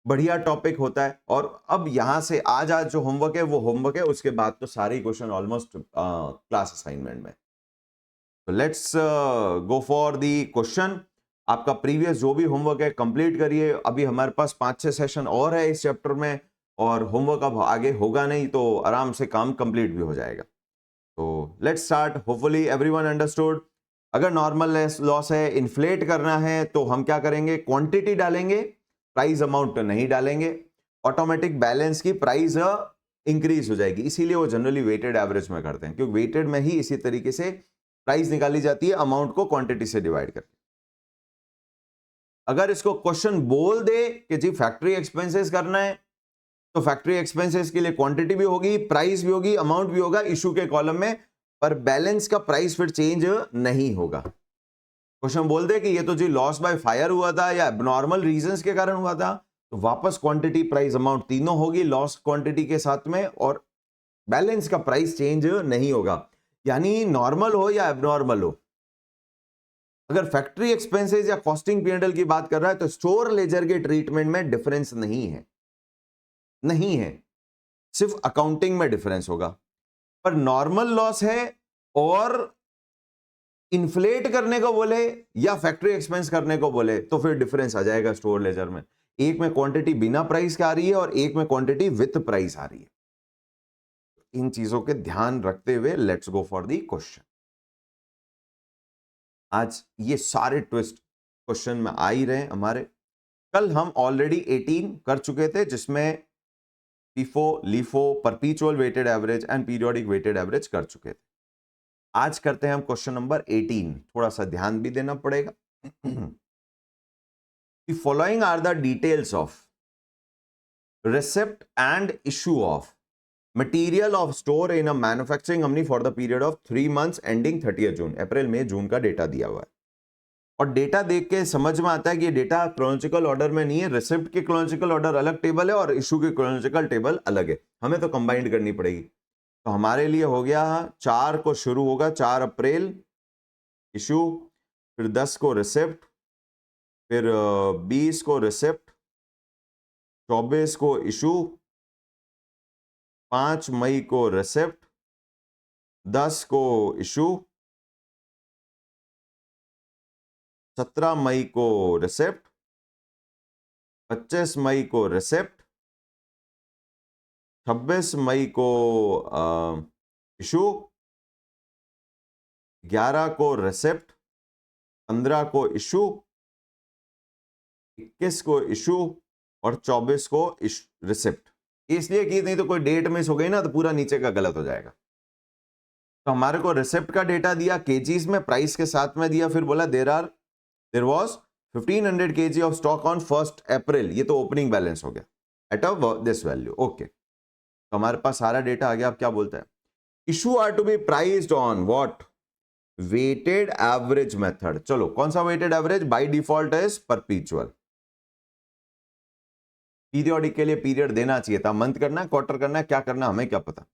बढ़िया टॉपिक होता है। और अब यहां से आज जो होमवर्क है वो होमवर्क है, उसके बाद तो सारे क्वेश्चन ऑलमोस्ट क्लास असाइनमेंट में। तो let's go for the question. आपका प्रीवियस जो भी होमवर्क है कंप्लीट करिए। अभी हमारे पास 5-6 सेशन और है इस चैप्टर में, और होमवर्क अब आगे होगा नहीं तो आराम से काम कंप्लीट भी हो जाएगा। तो let's start, hopefully everyone understood. अगर नॉर्मल लॉस है, इन्फ्लेट करना है, तो हम क्या करेंगे, क्वांटिटी डालेंगे, प्राइस अमाउंट नहीं डालेंगे। ऑटोमेटिक बैलेंस की प्राइस इंक्रीज हो जाएगी, इसीलिए वो जनरली वेटेड एवरेज में करते हैं, क्योंकि वेटेड में ही इसी तरीके से प्राइस निकाली जाती है अमाउंट को क्वांटिटी से डिवाइड करके। अगर इसको क्वेश्चन बोल दे कि जी फैक्ट्री एक्सपेंसेस करना है, तो फैक्ट्री एक्सपेंसेस के लिए क्वांटिटी भी होगी, प्राइस भी होगी, अमाउंट भी होगा इशू के कॉलम में, पर बैलेंस का प्राइस फिर चेंज नहीं होगा। क्वेश्चन बोल दे कि ये तो जी लॉस बाय फायर हुआ था या एबनॉर्मल रीजंस के कारण हुआ था, तो वापस क्वांटिटी, प्राइस, अमाउंट तीनों होगी लॉस क्वांटिटी के साथ में, और बैलेंस का प्राइस चेंज नहीं होगा। यानी नॉर्मल हो या एबनॉर्मल हो, अगर फैक्ट्री एक्सपेंसेस या कॉस्टिंग पीएनएल की बात कर रहा है तो स्टोर लेजर के ट्रीटमेंट में डिफरेंस नहीं है, सिर्फ अकाउंटिंग में डिफरेंस होगा। पर नॉर्मल लॉस है और इन्फ्लेट करने को बोले या फैक्ट्री एक्सपेंस करने को बोले तो फिर डिफरेंस आ जाएगा स्टोर लेजर में। एक में क्वांटिटी बिना प्राइस के आ रही है और एक में क्वांटिटी विथ प्राइस आ रही है। इन चीजों के ध्यान रखते हुए let's go for the question. आज ये सारे ट्विस्ट क्वेश्चन में आ ही रहे हैं हमारे। कल हम ऑलरेडी 18 कर चुके थे, जिसमें FIFO, LIFO, perpetual weighted average and periodic weighted average कर चुके थे। आज करते हैं हम क्वेश्चन नंबर 18, थोड़ा सा ध्यान भी देना पड़ेगा। The following are the details of receipt and issue of material of store in a manufacturing company for the period of 3 months ending 30th June। अप्रैल मई जून का डेटा दिया हुआ है, और डेटा देख के समझ में आता है कि ये डेटा क्रोनोलॉजिकल ऑर्डर में नहीं है, रिसिप्ट के क्रोनोलॉजिकल ऑर्डर अलग टेबल है और इशू की क्रोनोलॉजिकल टेबल अलग है, हमें तो कंबाइंड करनी पड़ेगी। तो हमारे लिए हो गया 4 को शुरू होगा, 4 अप्रैल इशू, फिर 10 को रिसिप्ट, फिर 20 को रिसिप्ट, 24 को इशू, 5 मई को रिसिप्ट, 10 को इशू, 17 मई को रिसिप्ट, 25 मई को रिसिप्ट, 26 मई को इशू, 11 को रिसिप्ट, 15 को इशू, 21 को इशू और 24 को रिसिप्ट। इसलिए कि नहीं तो कोई डेट मिस हो गई ना तो पूरा नीचे का गलत हो जाएगा। तो हमारे को रिसिप्ट का डेटा दिया केजीज में, प्राइस के साथ में दिया, फिर बोला there was 1500 kg of stock on 1 अप्रैल। ये तो ओपनिंग बैलेंस हो गया एट दिस वैल्यू। ओके, तो हमारे पास सारा डेटा आ गया। अब क्या बोलता है, issue are to be priced on what, weighted average method. चलो कौन सा weighted average, by default is perpetual. Periodic के लिए पीरियड देना चाहिए था, मंथ करना है, क्वार्टर करना है, क्या करना हमें क्या पता।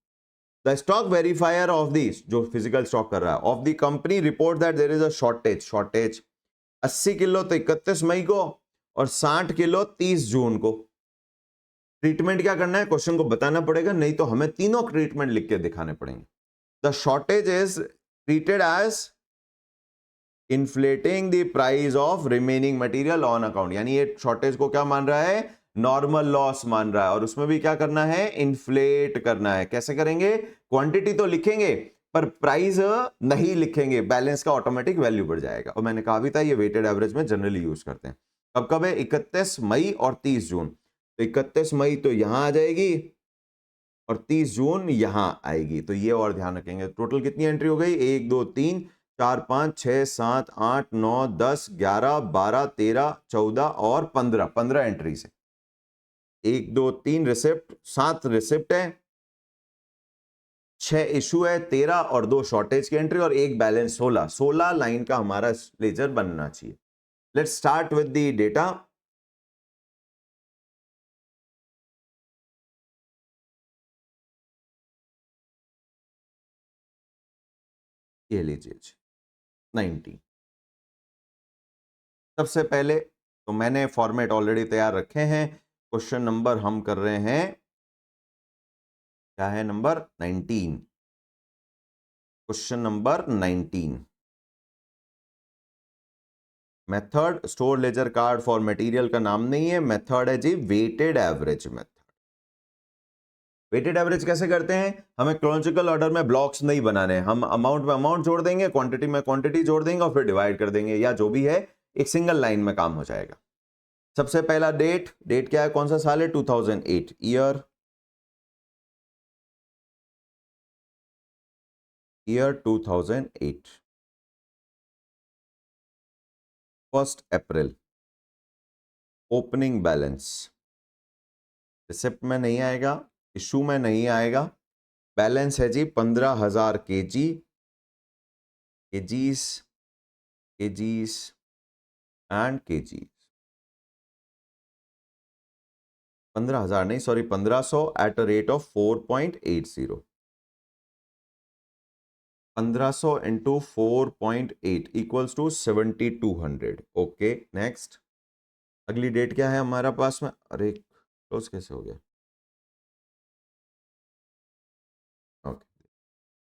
The stock verifier of this, जो फिजिकल स्टॉक कर रहा है, of the company report that there is a shortage 80 kilo तो 31 मई को और 60 किलो 30 जून को। ट्रीटमेंट क्या करना है, क्वेश्चन को बताना पड़ेगा, नहीं तो हमें तीनों ट्रीटमेंट लिख के दिखाने पड़ेंगे। The shortage is treated as inflating the price of remaining material on account. यानी ये शॉर्टेज को क्या मान रहा है, नॉर्मल लॉस मान रहा है, और उसमें भी क्या करना है, इन्फ्लेट करना है। कैसे करेंगे, क्वांटिटी तो लिखेंगे पर प्राइस नहीं लिखेंगे, बैलेंस का ऑटोमेटिक वैल्यू बढ़ जाएगा। और मैंने कहा भी था ये वेटेड एवरेज में जनरली यूज करते हैं। कब कब है, 31 मई और 30 जून। तो 31 मई तो यहां आ जाएगी और 30 जून यहां आएगी, तो ये और ध्यान रखेंगे। टोटल कितनी एंट्री हो गई, 1 2 3 4 5 6 7 8 9 10 11 12 13 14 और 15 एंट्री से 1 2 3 रिसिप्ट, 7 रिसिप्ट है, 6 इशू है, 13 और 2 शॉर्टेज की एंट्री और एक बैलेंस 16 लाइन का हमारा लेजर बनना चाहिए। Let's start with the data. ये लीजिए 90। सबसे पहले तो मैंने फॉर्मेट ऑलरेडी तैयार रखे हैं। क्वेश्चन नंबर हम कर रहे हैं, क्या है, number 19। Question number 19, method store ledger card for material का नाम नहीं है, मेथड है जी weighted average method. Weighted average कैसे करते हैं? हमें क्रोनोलॉजिकल ऑर्डर में ब्लॉक्स नहीं बनाने, हम अमाउंट में अमाउंट जोड़ देंगे, क्वांटिटी में क्वांटिटी जोड़ देंगे और फिर डिवाइड कर देंगे, या जो भी है एक सिंगल लाइन में काम हो जाएगा। सबसे पहला डेट क्या है, कौन सा साल है? 2008 ईयर 2008। 1 अप्रैल ओपनिंग बैलेंस, रिसिप्ट में नहीं आएगा, इशू में नहीं आएगा, बैलेंस है जी 15,000 केजीज एंड केजीज। 15,000 नहीं, sorry 1500 at a rate of 4.80। 1500 into 4.8 equals to 7200। Okay next, अगली डेट क्या है हमारा पास में? अरे क्लोज कैसे हो गया? ओके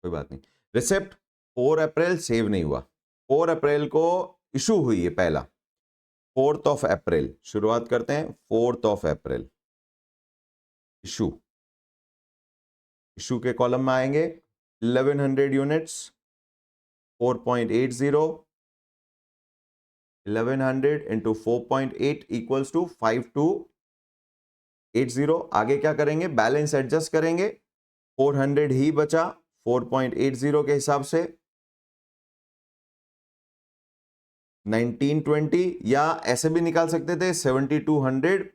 कोई बात नहीं। रिसिप्ट 4 अप्रैल सेव नहीं हुआ, 4 अप्रैल को इशू हुई है पहला। 4 अप्रैल शुरुआत करते हैं, 4 अप्रैल इशू, इशू के कॉलम में आएंगे 1100 यूनिट्स 4.80, 1100 इंटू 4.8 इक्वल्स टू 5280। आगे क्या करेंगे? बैलेंस एडजस्ट करेंगे, 400 ही बचा 4.80 के हिसाब से, 1920, या ऐसे भी निकाल सकते थे 7200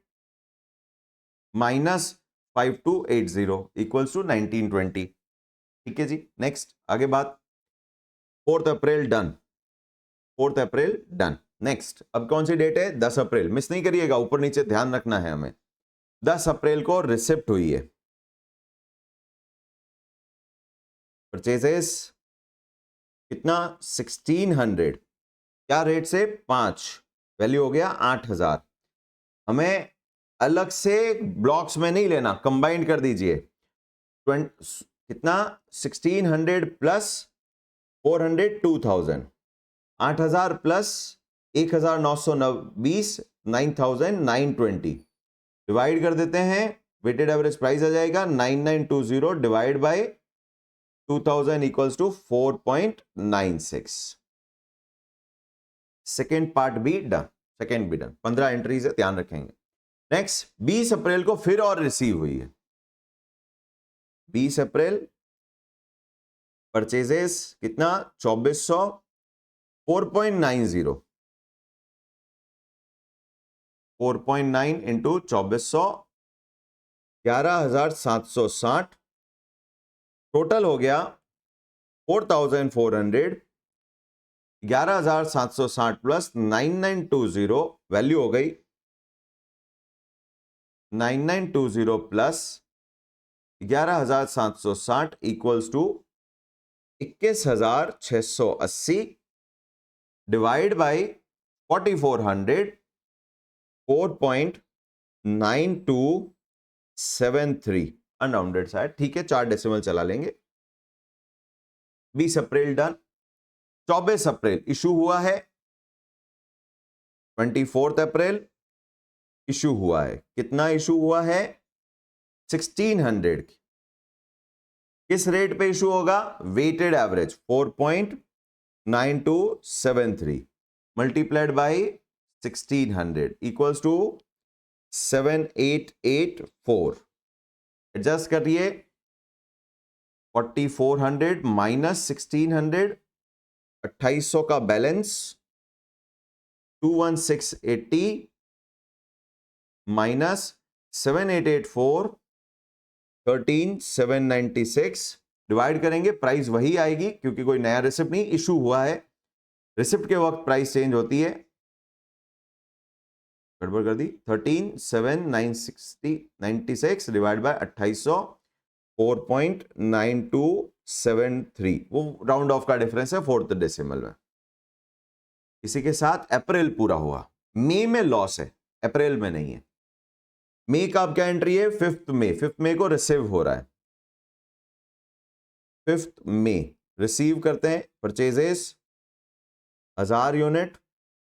माइनस 5280 इक्वल्स टू 1920। ठीक है जी, नेक्स्ट आगे बात। 4 अप्रैल डन, 4 अप्रैल डन। नेक्स्ट अब कौन सी डेट है? 10 अप्रैल, मिस नहीं करिएगा, ऊपर नीचे ध्यान रखना है हमें। 10 अप्रैल को रिसिप्ट हुई है, परचेजेस कितना? 1600, क्या रेट से? 5, वैल्यू हो गया 8000। हमें अलग से ब्लॉक्स में नहीं लेना, कंबाइंड कर दीजिए। कितना? 1600 प्लस 400 2000, 8000 प्लस 1920 9920, डिवाइड कर देते हैं, वेटेड एवरेज प्राइस आ जाएगा 9920 divide by 2000 equals to 4.96। Second part भी डन, सेकेंड भी डन, 15 एंट्रीज है, ध्यान रखेंगे। नेक्स्ट 20 अप्रैल को फिर और रिसीव हुई है, 20 अप्रैल परचेजेस कितना? 2400, 4.90, 4.9 इंटू 2400, 11,760, टोटल हो गया 4,400। 11,760 प्लस 9920, वैल्यू हो गई 9920 plus 11,760 equals to 21,680 divide by 4,400, 4.9273 unrounded side. ठीक है, 4 डेसिमल चला लेंगे। 20 अप्रैल डन। 24 अप्रैल इशू हुआ है, 24 अप्रैल इशू हुआ है। कितना इशू हुआ है? 1600। किस रेट पे इशू होगा? Weighted average 4.9273 multiplied by 1600 equals to 7884। Adjust करिए, 4400 माइनस 1600, 2800 का बैलेंस, 21680 माइनस 7884, 13796, डिवाइड करेंगे, प्राइस वही आएगी क्योंकि कोई नया रिसिप्ट नहीं इशू हुआ है। रिसिप्ट के वक्त प्राइस चेंज होती है, गड़बड़ कर दी, 13796 डिवाइड बाय 2800, 4.9273, वो राउंड ऑफ का डिफरेंस है 4th डेसिमल में। इसी के साथ अप्रैल पूरा हुआ। मई में लॉस है, अप्रैल में नहीं है। मई का अब क्या एंट्री है? 5th मई, 5th मई को रिसीव हो रहा है, 5th मई रिसीव करते हैं परचेजेस 1000 यूनिट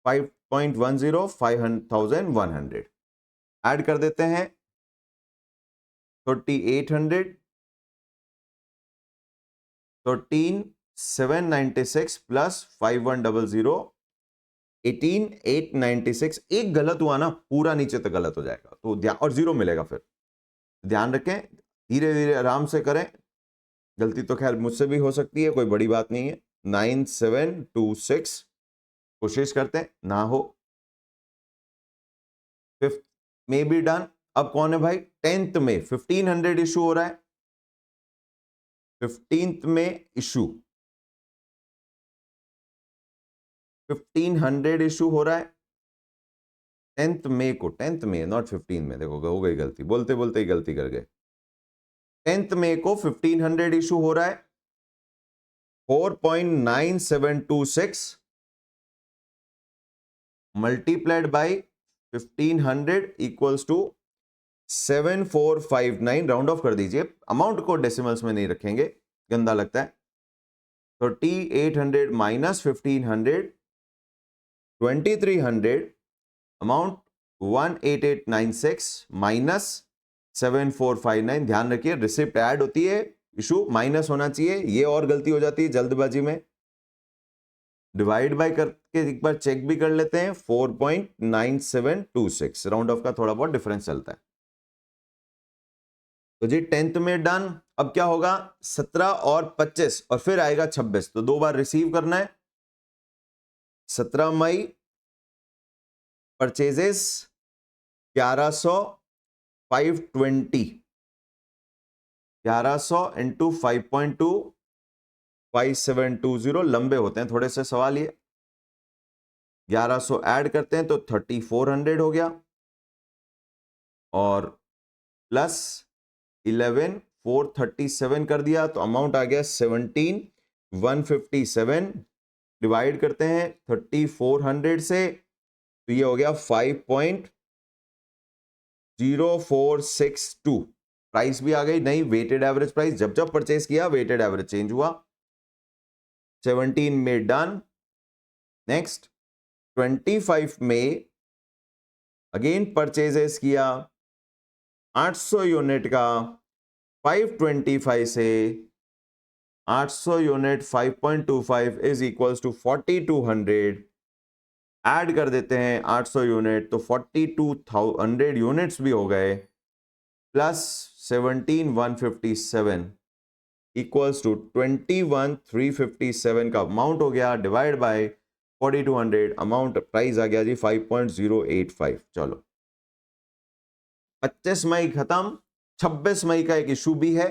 5.10 5100 ऐड कर देते हैं, 3800, 13796 प्लस 5100, 18896। एक गलत हुआ ना, पूरा नीचे तक गलत हो जाएगा, तो ध्यान, और जीरो मिलेगा फिर। ध्यान रखें, धीरे धीरे आराम से करें। गलती तो खैर मुझसे भी हो सकती है, कोई बड़ी बात नहीं है। 9726, कोशिश करते हैं ना हो। 5th में भी डन। अब कौन है भाई? 10th में 1500 इशू हो रहा है। 15th में इशू 1500 इशू हो रहा है 10th मई को। 10th में, नॉट 15 में। देखो हो गई गलती, बोलते बोलते ही गलती कर गए। 10th मई को 1500 इशू हो रहा है। 4.9726 multiplied by 1500 equals to 7459। Round off कर दीजिए, अमाउंट को डेसिमल्स में नहीं रखेंगे, गंदा लगता है। 3800 माइनस 1500, 2300, अमाउंट 18896 माइनस 7459। ध्यान रखिए, रिसिप्ट ऐड होती है, इशू माइनस होना चाहिए। ये और गलती हो जाती है जल्दबाजी में। डिवाइड बाय करके एक बार चेक भी कर लेते हैं। 4.9726, राउंड ऑफ का थोड़ा बहुत डिफरेंस चलता है। तो जी 10th में डन। अब क्या होगा? 17 और 25 और फिर आएगा 26, तो 2 बार रिसीव करना है। 17 मई परचेजेस 1100, 520, 1100 इंटू 5.2, 5720। लंबे होते हैं थोड़े से सवाल ये। 1100 ऐड करते हैं तो 3400 हो गया, और प्लस 11 437 कर दिया तो अमाउंट आ गया 17157। डिवाइड करते हैं 3400 से तो ये हो गया 5.0462। प्राइस भी आ गई नहीं, वेटेड एवरेज प्राइस। जब जब परचेस किया वेटेड एवरेज चेंज हुआ। 17 में डन। नेक्स्ट 25 में अगेन परचेजेस किया 800 यूनिट का। 525 से 800 unit 5.25 is equals to 4200। Add कर देते हैं 800 यूनिट तो 4200 यूनिट्स भी हो गए, प्लस 17157 इक्वल्स टू 21357 का अमाउंट हो गया। डिवाइड बाय 4200, अमाउंट प्राइस आ गया जी 5.085। चलो 25 मई खत्म। 26 मई का एक इशू भी है।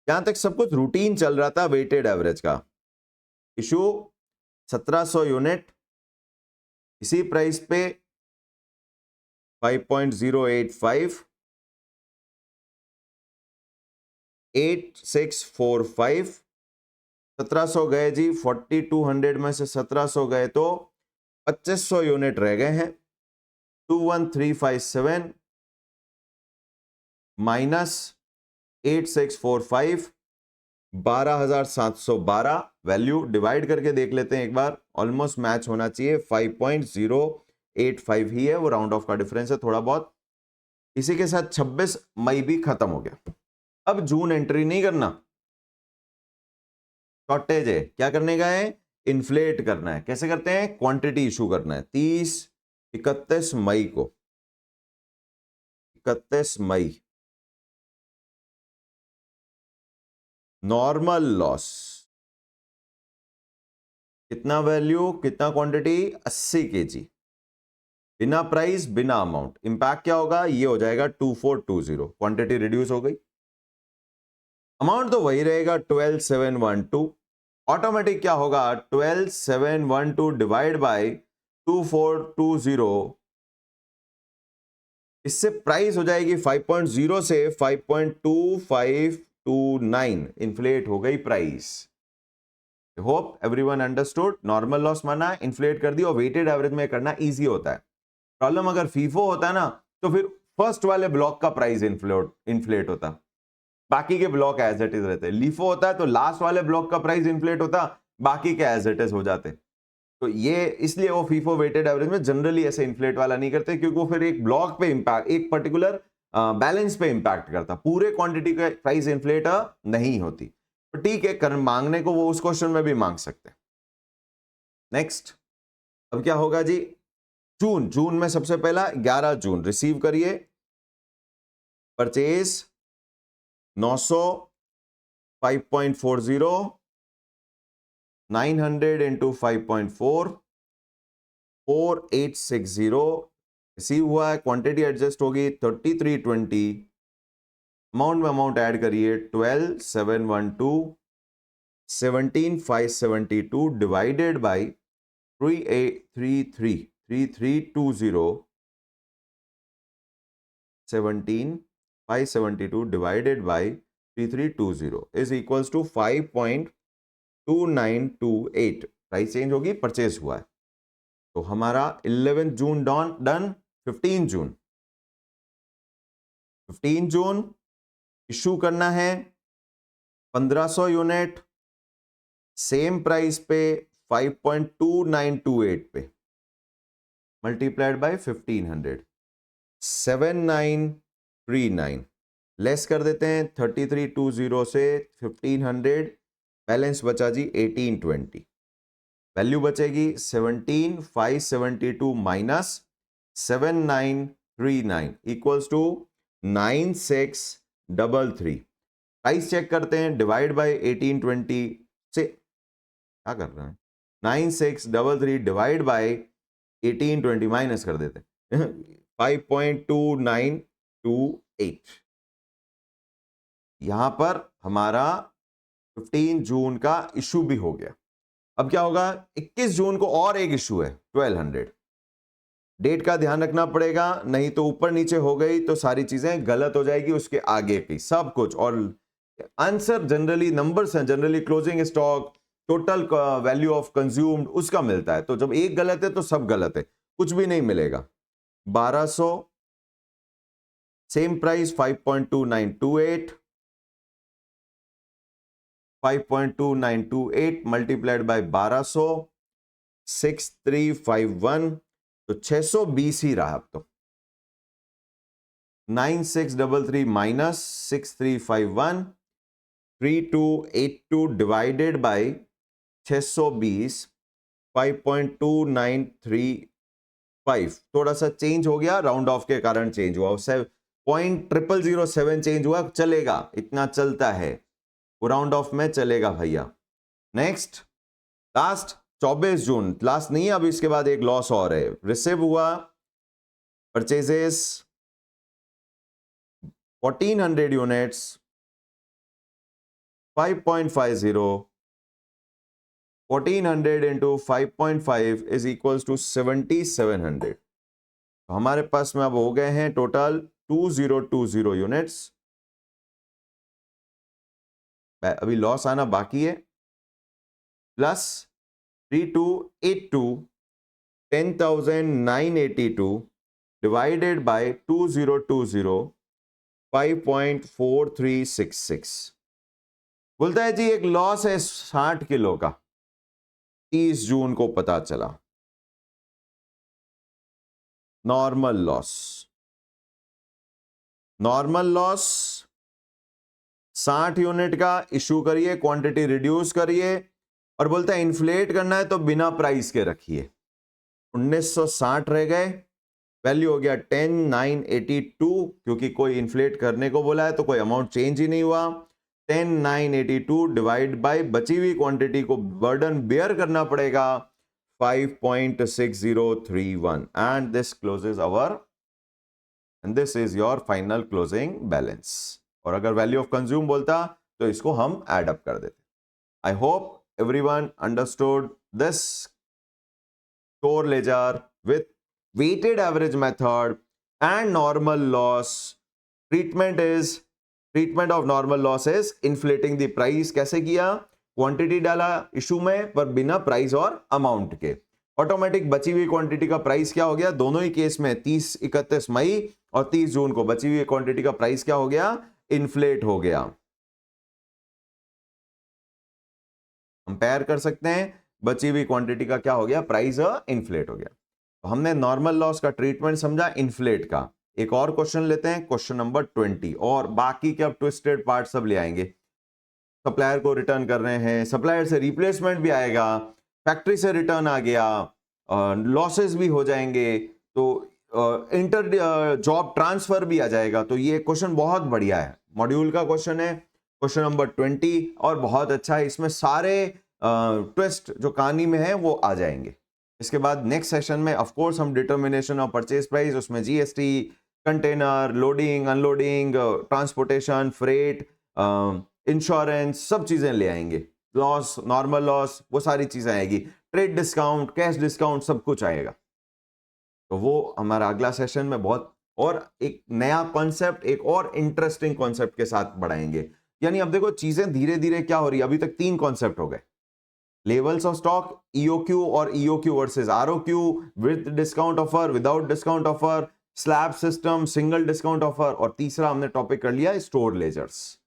यहां तक सब कुछ रूटीन चल रहा था वेटेड एवरेज का। इशू 1700 यूनिट, इसी प्राइस पे 5.085, 8645। 1700 गए जी, 4200 में से 1700 गए तो 2500 यूनिट रह गए हैं। 21357 माइनस 8645, 12712। वैल्यू डिवाइड करके देख लेते हैं एक बार, ऑलमोस्ट मैच होना चाहिए। 5.085 ही है वो, राउंड ऑफ का डिफरेंस है थोड़ा बहुत। इसी के साथ 26 मई भी खत्म हो गया। अब जून एंट्री नहीं करना, शॉर्टेज है। क्या करने का है? इन्फ्लेट करना है। कैसे करते हैं? क्वांटिटी इशू करना है। 31 मई को, 31 मई नॉर्मल लॉस कितना वैल्यू, कितना क्वांटिटी? 80 केजी, बिना प्राइस बिना अमाउंट। इंपैक्ट क्या होगा? ये हो जाएगा 2420। क्वांटिटी रिड्यूस हो गई, अमाउंट तो वही रहेगा 12712। ऑटोमेटिक क्या होगा? 12712 डिवाइड बाय 2420। इससे प्राइस हो जाएगी 5.0 से 5.2529। इन्फ्लेट हो गई price. Hope everyone understood. Normal loss माना, इन्फ्लेट कर दी, और वेटेड एवरेज में करना इजी होता है। प्रॉब्लम अगर फीफो होता है ना, तो फिर फर्स्ट वाले ब्लॉक का प्राइस इन्फ्लेट होता, बाकी के ब्लॉक एज इट इज रहते। लीफो होता है तो लास्ट वाले ब्लॉक का प्राइस इन्फ्लेट होता, बाकी के एज इट इज हो जाते। तो ये इसलिए वो फीफो वेटेड एवरेज में जनरली ऐसे इन्फ्लेट वाला नहीं करते, क्योंकि वो फिर एक ब्लॉक पे इंपैक्ट, एक पर्टिकुलर बैलेंस पे इंपैक्ट करता, पूरे क्वांटिटी का प्राइस इन्फ्लेट नहीं होती। तो ठीक है, मांगने को वो उस क्वेश्चन में भी मांग सकते हैं। नेक्स्ट, अब क्या होगा जी, जून में सबसे पहला 11 जून रिसीव करिए, परचेज 900, 5.40, 900 इंटू 5.4, 4860 रिसीव हुआ है। क्वांटिटी एडजस्ट होगी 3320, अमाउंट में अमाउंट ऐड करिए 12712, 17572 divided by 3320, 17572 divided by 3320 is equals to 5.2928। Price change होगी, परचेज हुआ है। तो हमारा 11 जून डन। 15 जून इशू करना है 1500 यूनिट, सेम प्राइस पे 5.2928 पे, मल्टीप्लाइड बाय 1500, 7939 लेस कर देते हैं 3320 से 1500, बैलेंस बचा जी 1820, वैल्यू बचेगी 17572 minus 7939 equals to 9633। Price check करते हैं, डिवाइड बाय 1820 से, क्या कर रहे हैं, 9633 डिवाइड बाय 1820 माइनस कर देते हैं 5.2928। यहां पर हमारा 15 जून का इशू भी हो गया। अब क्या होगा, 21 जून को और एक इशू है 1200। डेट का ध्यान रखना पड़ेगा, नहीं तो ऊपर नीचे हो गई तो सारी चीजें गलत हो जाएगी, उसके आगे की सब कुछ। और आंसर जनरली नंबर्स हैं, generally closing stock, total value of consumed उसका मिलता है। तो जब एक गलत है तो सब गलत है, कुछ भी नहीं मिलेगा। 1200, सेम प्राइस 5.2928, 5.2928 मल्टीप्लाइड बाय 1200, 6351, तो 620 ही रहा। अब तो 9633 माइनस 6351, 3282 डिवाइडेड बाय 620, 5.2935। थोड़ा सा चेंज हो गया, राउंड ऑफ के कारण चेंज हुआ, 0.0007 चेंज हुआ, चलेगा, इतना चलता है, वो राउंड ऑफ में चलेगा भैया। नेक्स्ट, लास्ट 24 जून, लास्ट नहीं है, अब इसके बाद एक लॉस और है। रिसीव हुआ purchases 1400 units, 5.50, 1400 into 5.5 is equals to 7700। तो हमारे पास में अब हो गए हैं टोटल 2020 यूनिट्स। अभी लॉस आना बाकी है, प्लस 3282, 10,982 डिवाइडेड बाय 2020, 5.4366। बोलता है जी एक लॉस है 60 किलो का, 30 जून को पता चला, normal loss. Normal loss 60 unit का इशू करिए, क्वांटिटी रिड्यूस करिए, और बोलता है इन्फ्लेट करना है तो बिना प्राइस के रखिए। 1960 रह गए, वैल्यू हो गया 10,982, क्योंकि कोई इन्फ्लेट करने को बोला है तो कोई अमाउंट चेंज ही नहीं हुआ। 10,982 डिवाइड बाय बची हुई क्वांटिटी को बर्डन बेयर करना पड़ेगा 5.6031, and this closes our, and this is your final closing balance. और अगर वैल्यू ऑफ कंज्यूम बोलता तो इसको हम ऐड अप कर देते। I hope everyone understood this store laser with weighted average method and normal loss. Treatment of normal loss is inflating the price। कैसे किया, क्वांटिटी डाला इशू में पर बिना प्राइस और अमाउंट के, ऑटोमेटिक बची हुई क्वांटिटी का प्राइस क्या हो गया, दोनों ही केस में 31 मई और 30 जून को बची हुई क्वांटिटी का प्राइस क्या हो गया, इन्फ्लेट हो गया। कंपेयर कर सकते हैं, बची हुई क्वांटिटी का क्या हो गया, प्राइस इन्फ्लेट हो गया। तो हमने नॉर्मल लॉस का ट्रीटमेंट समझा, इन्फ्लेट का। एक और क्वेश्चन लेते हैं, क्वेश्चन नंबर 20, और बाकी के अब ट्विस्टेड पार्ट सब ले आएंगे। सप्लायर को रिटर्न कर रहे हैं, सप्लायर से रिप्लेसमेंट भी आएगा, फैक्ट्री से रिटर्न आ गया, लॉसेस भी हो जाएंगे, तो इंटर जॉब ट्रांसफर भी आ जाएगा। तो ये क्वेश्चन बहुत बढ़िया है, मॉड्यूल का क्वेश्चन है, क्वेश्चन नंबर 20, और बहुत अच्छा है। इसमें सारे ट्विस्ट जो कहानी में है वो आ जाएंगे। इसके बाद नेक्स्ट सेशन में ऑफ कोर्स हम डिटर्मिनेशन ऑफ परचेज प्राइस, उसमें GST, container, loading, unloading, transportation, freight, insurance, सब चीजें ले आएंगे। लॉस, नॉर्मल लॉस, वो सारी चीजें आएगी, ट्रेड डिस्काउंट, कैश डिस्काउंट, सब कुछ आएगा। तो वो हमारा अगला सेशन में बहुत, और एक नया कॉन्सेप्ट, एक और इंटरेस्टिंग कॉन्सेप्ट के साथ बढ़ाएंगे। यानी अब देखो चीजें धीरे धीरे क्या हो रही है, अभी तक 3 कॉन्सेप्ट हो गए, लेवल्स ऑफ स्टॉक, ईओक्यू और EOQ versus ROQ, with discount offer, without discount offer, slab system, single discount offer, और तीसरा हमने टॉपिक कर लिया स्टोर लेजर्स।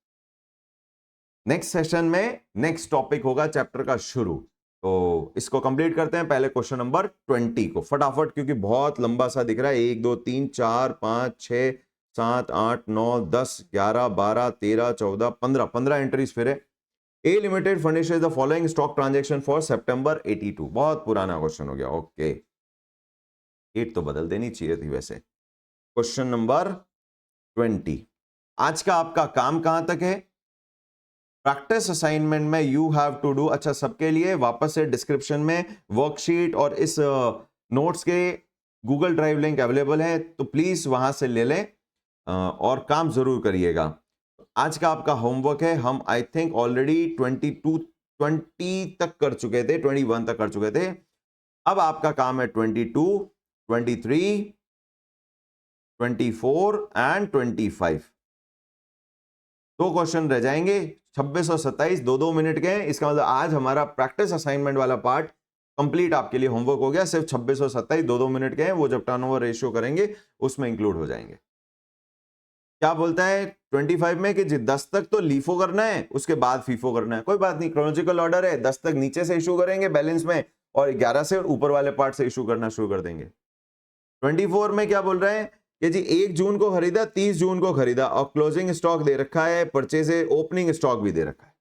नेक्स्ट सेशन में नेक्स्ट टॉपिक होगा चैप्टर का शुरू। तो इसको कंप्लीट करते हैं, पहले क्वेश्चन नंबर 20 को फटाफट, क्योंकि बहुत लंबा सा दिख रहा है। 1 2 3 4 5 6 7 8 9 10 11 12 13 14 15 एंट्रीज फिर है। A limited furnishes the following stock transaction for September 82। बहुत पुराना क्वेश्चन हो गया, ओके, डेट तो बदल देनी चाहिए थी वैसे। क्वेश्चन नंबर 20, आज का आपका काम कहां तक है? प्रैक्टिस असाइनमेंट में यू हैव टू डू, अच्छा सबके लिए वापस से डिस्क्रिप्शन में वर्कशीट और इस नोट्स के गूगल ड्राइव लिंक अवेलेबल है, तो प्लीज वहां से ले लें और काम जरूर करिएगा। आज का आपका होमवर्क है, हम आई थिंक ऑलरेडी 20 तक कर चुके थे, 21 तक कर चुके थे। अब आपका काम है 22, 23, 24 एंड 25। 2 क्वेश्चन रह जाएंगे, 26 और 27, 2-2 मिनट के हैं। इसका मतलब आज हमारा प्रैक्टिस असाइनमेंट वाला पार्ट कंप्लीट आपके लिए होमवर्क हो गया। सिर्फ 26 और 27 2-2 मिनट के हैं, वो जब टर्नओवर रेशियो करेंगे उसमें इंक्लूड हो जाएंगे। क्या बोलता है 25 में कि 10 तक तो लीफो करना है, उसके बाद फीफो करना है। कोई बात नहीं, क्रोनोलॉजिकल ऑर्डर है, 10 तक नीचे से इशू करेंगे बैलेंस में, और 11 से ऊपर वाले पार्ट से इशू करना शुरू कर देंगे। 24 में क्या बोल रहे हैं कि जी 1 जून को खरीदा, 30 जून को खरीदा, और क्लोजिंग स्टॉक दे रखा है, परचेज ओपनिंग स्टॉक भी दे रखा है।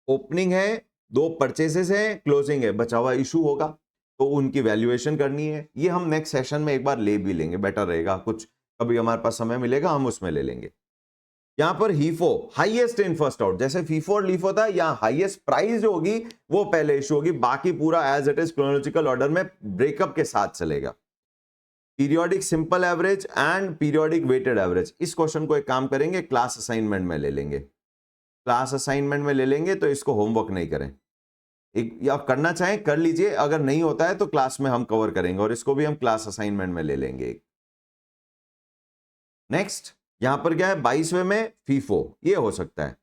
ओपनिंग है, 2 परचेसेस है, क्लोजिंग है, बचा हुआ इशू होगा, तो उनकी वैल्यूएशन करनी है। ये हम नेक्स्ट सेशन में एक बार ले भी लेंगे, बेटर रहेगा, कुछ कभी हमारे पास समय मिलेगा हम उसमें ले लेंगे। यहां पर हीफो, हाईएस्ट इन फर्स्ट आउट, जैसे फीफो और लीफो था, यहां हाईएस्ट प्राइस जो होगी वो पहले इशू होगी, बाकी पूरा as it is chronological order में ब्रेकअप के साथ चलेगा। Periodic simple average and periodic weighted average, इस क्वेश्चन को एक काम करेंगे क्लास असाइनमेंट में ले लेंगे, क्लास असाइनमेंट में ले लेंगे, तो इसको होमवर्क नहीं करें। एक या करना चाहें कर लीजिए, अगर नहीं होता है तो क्लास में हम कवर करेंगे, और इसको भी हम क्लास असाइनमेंट में ले लेंगे। नेक्स्ट, यहां पर क्या है 22वें में फीफो, ये हो सकता है,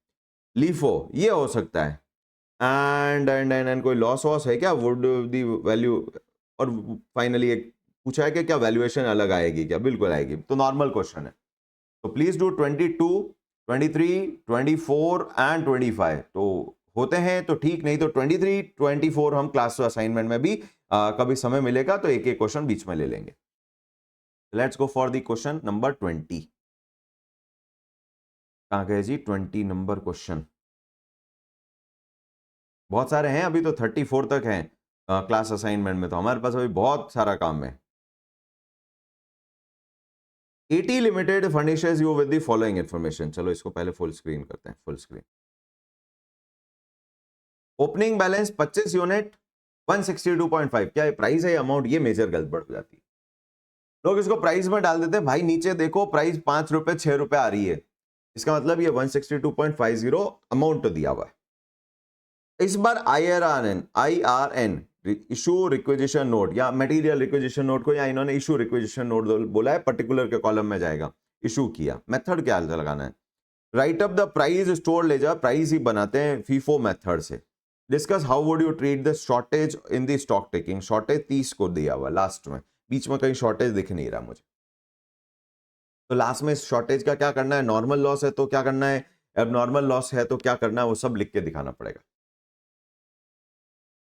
लीफो ये हो सकता है, एंड कोई लॉस वॉस है क्या, वुड दी वैल्यू, और फाइनली एक पूछा है कि क्या वैल्यूएशन अलग आएगी क्या, बिल्कुल आएगी, तो नॉर्मल क्वेश्चन है। तो प्लीज डू 22, 23, 24 एंड 25, तो होते हैं तो ठीक, नहीं तो 23, 24 हम क्लास असाइनमेंट में भी कभी समय मिलेगा तो एक एक क्वेश्चन बीच में ले लेंगे। Let's go for the question number 20। कहां गए जी 20 नंबर क्वेश्चन? बहुत सारे हैं, अभी तो 34 तक हैं क्लास असाइनमेंट में, तो हमारे पास अभी बहुत सारा काम है। Eighty limited furnishes you with the following information, चलो इसको पहले फुल स्क्रीन करते हैं, full screen. Opening balance 25 unit, 162.5, क्या ये प्राइस है अमाउंट? ये मेजर गलत जाती है, लोग इसको प्राइस में डाल देते हैं। भाई नीचे देखो प्राइस 5 रुपए 6 रुपए आ रही है, इसका मतलब ये 162.50 अमाउंट तो दिया हुआ है। इस बार IRN इशू रिक्वेजिशन नोट या मटेरियल रिक्वेजिशन नोट को, या इन्होंने इशू रिक्वेजिशन नोट बोला है, पर्टिकुलर के कॉलम में जाएगा, इशू किया। मेथड क्या लगाना है? Write up the price store ledger, price ही बनाते हैं फीफो मेथड से। Discuss how would you treat the shortage in the stock taking, shortage 30 को दिया हुआ लास्ट में, बीच में कहीं शॉर्टेज दिख नहीं रहा मुझे, तो लास्ट में शॉर्टेज का क्या करना है, नॉर्मल लॉस है तो क्या करना है, अब नॉर्मल लॉस है तो क्या करना है, वो सब लिख के दिखाना पड़ेगा।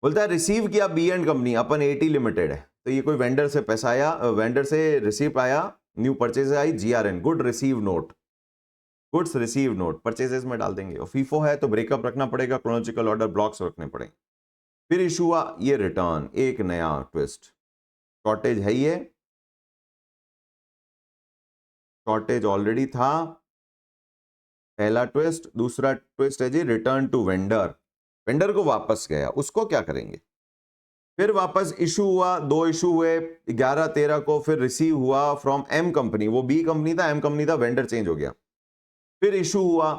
बोलता है रिसीव किया बी एंड कंपनी अपन एटी लिमिटेड है, तो ये कोई वेंडर से पैसा आया, वेंडर से रिसीव आया, न्यू परचेज आई, GRN good receive note, goods receive note purchases में डाल देंगे। और फीफो है तो ब्रेकअप रखना पड़ेगा, क्रोनोलॉजिकल ऑर्डर ब्लॉक्स रखने पड़ेंगे। फिर इशू हुआ ये रिटर्न, एक नया ट्विस्ट, शॉर्टेज है, ये शॉर्टेज ऑलरेडी था, पहला ट्विस्ट। दूसरा ट्विस्ट है जी रिटर्न टू वेंडर, वेंडर को वापस गया, उसको क्या करेंगे। फिर वापस इशू हुआ, दो इशू हुए 11-13 को, फिर रिसीव हुआ फ्रॉम एम कंपनी, वो बी कंपनी था, एम कंपनी था, वेंडर चेंज हो गया। फिर इशू हुआ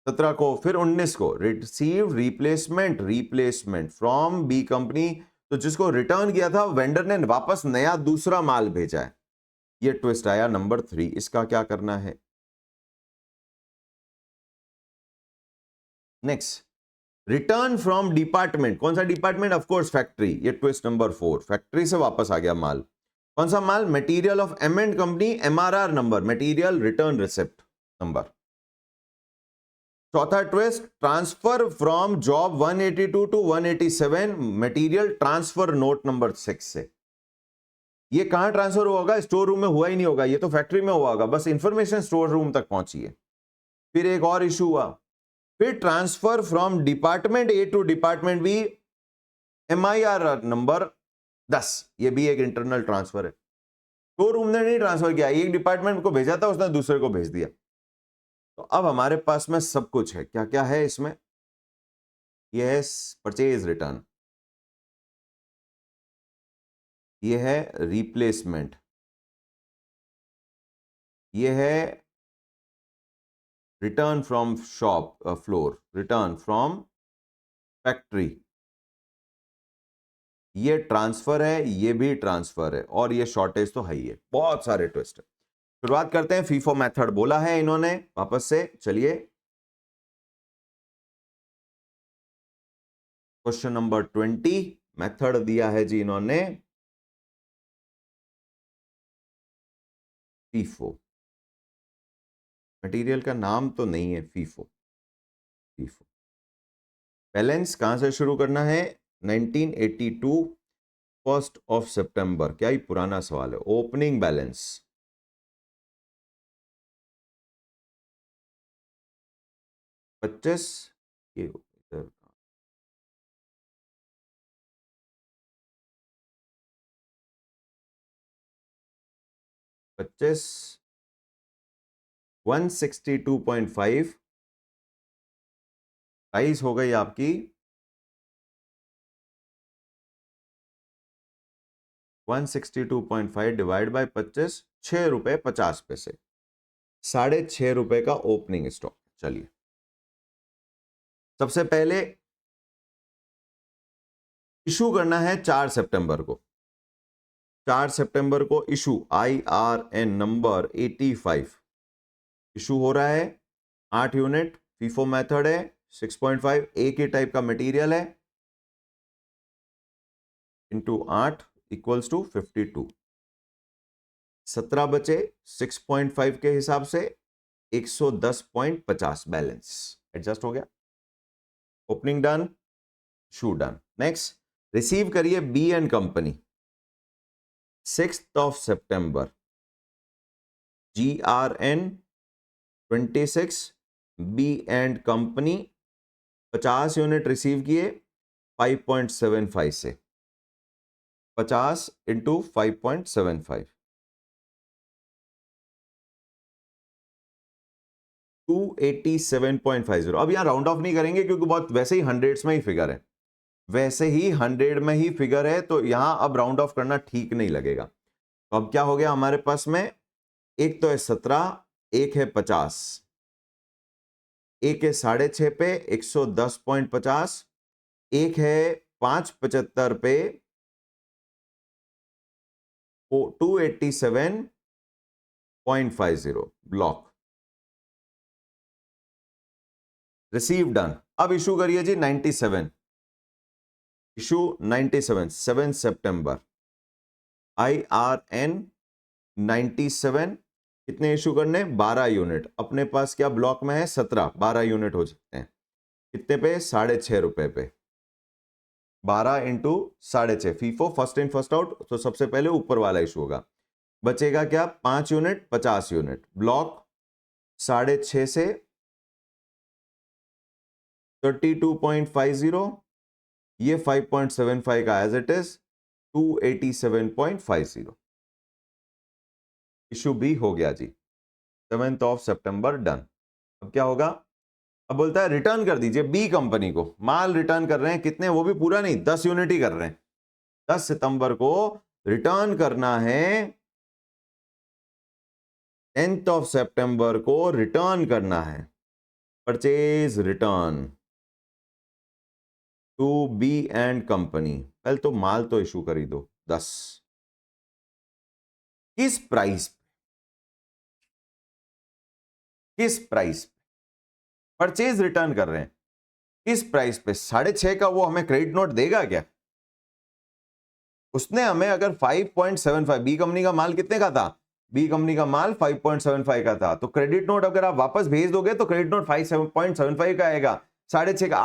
17 को, फिर 19 को receive replacement, replacement from B company, तो जिसको रिटर्न किया था वेंडर ने वापस नया दूसरा माल भेजा है। ये ट्विस्ट आया नंबर 3, इसका क्या करना है। नेक्स्ट, रिटर्न फ्रॉम डिपार्टमेंट, कौन सा डिपार्टमेंट, ऑफ कोर्स फैक्ट्री, ये ट्विस्ट नंबर 4, फैक्ट्री से वापस आ गया माल। कौन सा माल, material of M and company, MRR number, material return receipt number. चौथा twist, transfer from job 182 to 187, material transfer note number 6 से। ये कहां ट्रांसफर हुआ होगा, स्टोर रूम में हुआ ही नहीं होगा, ये तो फैक्ट्री में हुआ होगा, बस इंफॉर्मेशन स्टोर रूम तक पहुंची है। फिर एक और इशू हुआ, फिर transfer from department A to department B, MIR number 10, ये भी एक इंटरनल ट्रांसफर है, स्टोर रूम ने नहीं ट्रांसफर किया, एक डिपार्टमेंट को भेजा था, उसने दूसरे को भेज दिया। तो अब हमारे पास में सब कुछ है, क्या क्या है इसमें, ये है परचेज रिटर्न, ये है रिप्लेसमेंट, ये है return from shop floor, return from factory, ये ट्रांसफर है, ये भी ट्रांसफर है, और ये शॉर्टेज तो है ही है। बहुत सारे ट्विस्ट है। शुरुआत करते हैं, फीफो मेथड बोला है इन्होंने वापस से, चलिए क्वेश्चन नंबर 20, मेथड दिया है जी इन्होंने फीफो, मटेरियल का नाम तो नहीं है फीफो, फीफो। बैलेंस कहां से शुरू करना है, 1982 1 सितंबर, क्या ही पुराना सवाल है। ओपनिंग बैलेंस 25, ये 25 162.5 प्राइस हो गई आपकी 162.5 डिवाइड बाय 25, 6 रुपए 50 पैसे, 6.5 रुपए का ओपनिंग स्टॉक। चलिए सबसे पहले इशू करना है 4 सितंबर को, 4 सितंबर को इशू IRN नंबर 85 इशू हो रहा है, 8 यूनिट, फीफो मेथड है, 6.5 एक ही टाइप का मटेरियल है, इंटू 8 इक्वल्स टू 52, 17 बचे, 6.5 के हिसाब से 110.50 बैलेंस एडजस्ट हो गया, opening done, issue done. Next, receive करिए बी एंड कंपनी 6 सितंबर, GRN 26, B and company 50 unit receive किए 5.75 से, 50 इंटू 5.75, 287.50। अब यहां राउंड ऑफ नहीं करेंगे क्योंकि बहुत वैसे ही हंड्रेड्स में ही फिगर है, वैसे ही 100 में ही फिगर है, तो यहां अब राउंड ऑफ करना ठीक नहीं लगेगा। तो अब क्या हो गया हमारे पास में, एक तो है 17, एक है 50, एक है 6.5 पे 110.50, एक है 5.75 पे 287.50 ब्लॉक, रिसीव डन। अब इशू करिए जी 97, इशू 97 7 सितंबर, IRN 97, कितने इशू करने, 12 यूनिट, अपने पास क्या ब्लॉक में है 17, 12 यूनिट हो सकते हैं, कितने पे, 6.5 रुपए पे, 12 into 6.5, FIFO first in first out, तो सबसे पहले ऊपर वाला इशू होगा। बचेगा क्या? 5 यूनिट 50 यूनिट, ब्लॉक 6.5 से 32.50, ये 5.75 का as it is 287.50। Issue B हो गया जी, 7 सितंबर डन। अब क्या होगा? अब बोलता है रिटर्न कर दीजिए बी कंपनी को, माल रिटर्न कर रहे हैं, कितने? वो भी पूरा नहीं, 10 यूनिट ही कर रहे हैं। 10 सितंबर को रिटर्न करना है, 10 सितंबर को रिटर्न करना है, purchase return to B and company. पहले तो माल तो इशू कर ही दो 10। किस प्राइस? किस प्राइस परचेज रिटर्न कर रहे हैं? किस प्राइस पे? 6.5 का वो हमें क्रेडिट नोट देगा क्या? उसने हमें अगर 5.75, बी कंपनी का माल कितने का था? बी कंपनी का माल 5.75 का था, तो क्रेडिट नोट अगर आप वापस भेज दोगे तो क्रेडिट नोट 5.75 का आएगा, 6.5 का।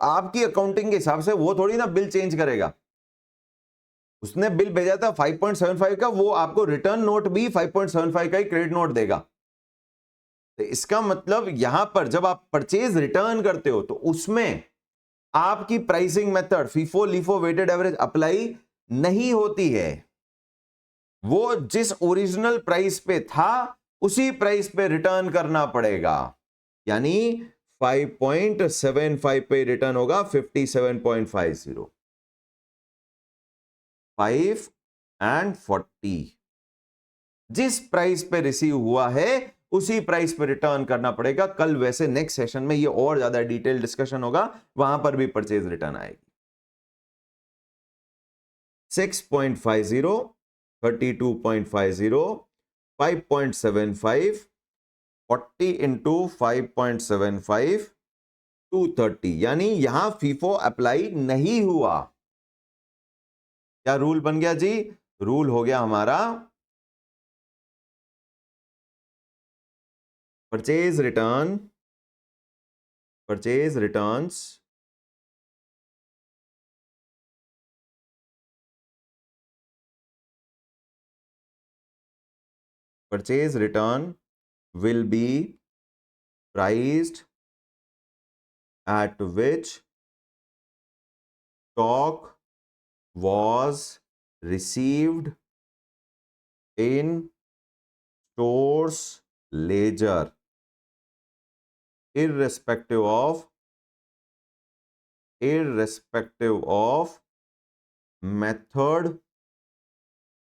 आपकी अकाउंटिंग के हिसाब से वो थोड़ी ना बिल चेंज करेगा। उसने बिल भेजा था 5.75 का, वो आपको रिटर्न नोट भी 5.75 का ही क्रेडिट नोट देगा। तो इसका मतलब यहां पर जब आप परचेज रिटर्न करते हो तो उसमें आपकी pricing method FIFO LIFO weighted average apply नहीं होती है। वो जिस ओरिजिनल प्राइस पे था उसी प्राइस पे रिटर्न करना पड़ेगा, यानी 5.75 पे रिटर्न होगा 57.50। 5 and 40 जिस प्राइस पे रिसीव हुआ है उसी प्राइस पे रिटर्न करना पड़ेगा। कल वैसे नेक्स्ट सेशन में ये और ज्यादा डिटेल डिस्कशन होगा, वहां पर भी परचेज रिटर्न आएगी। 6.50, 32.50, 5.75, 40 इंटू 5.75, 230, यानी यहां फीफो अप्लाई नहीं हुआ। क्या रूल बन गया जी? रूल हो गया हमारा purchase returns purchase return will be priced at which stock was received in store's ledger irrespective of method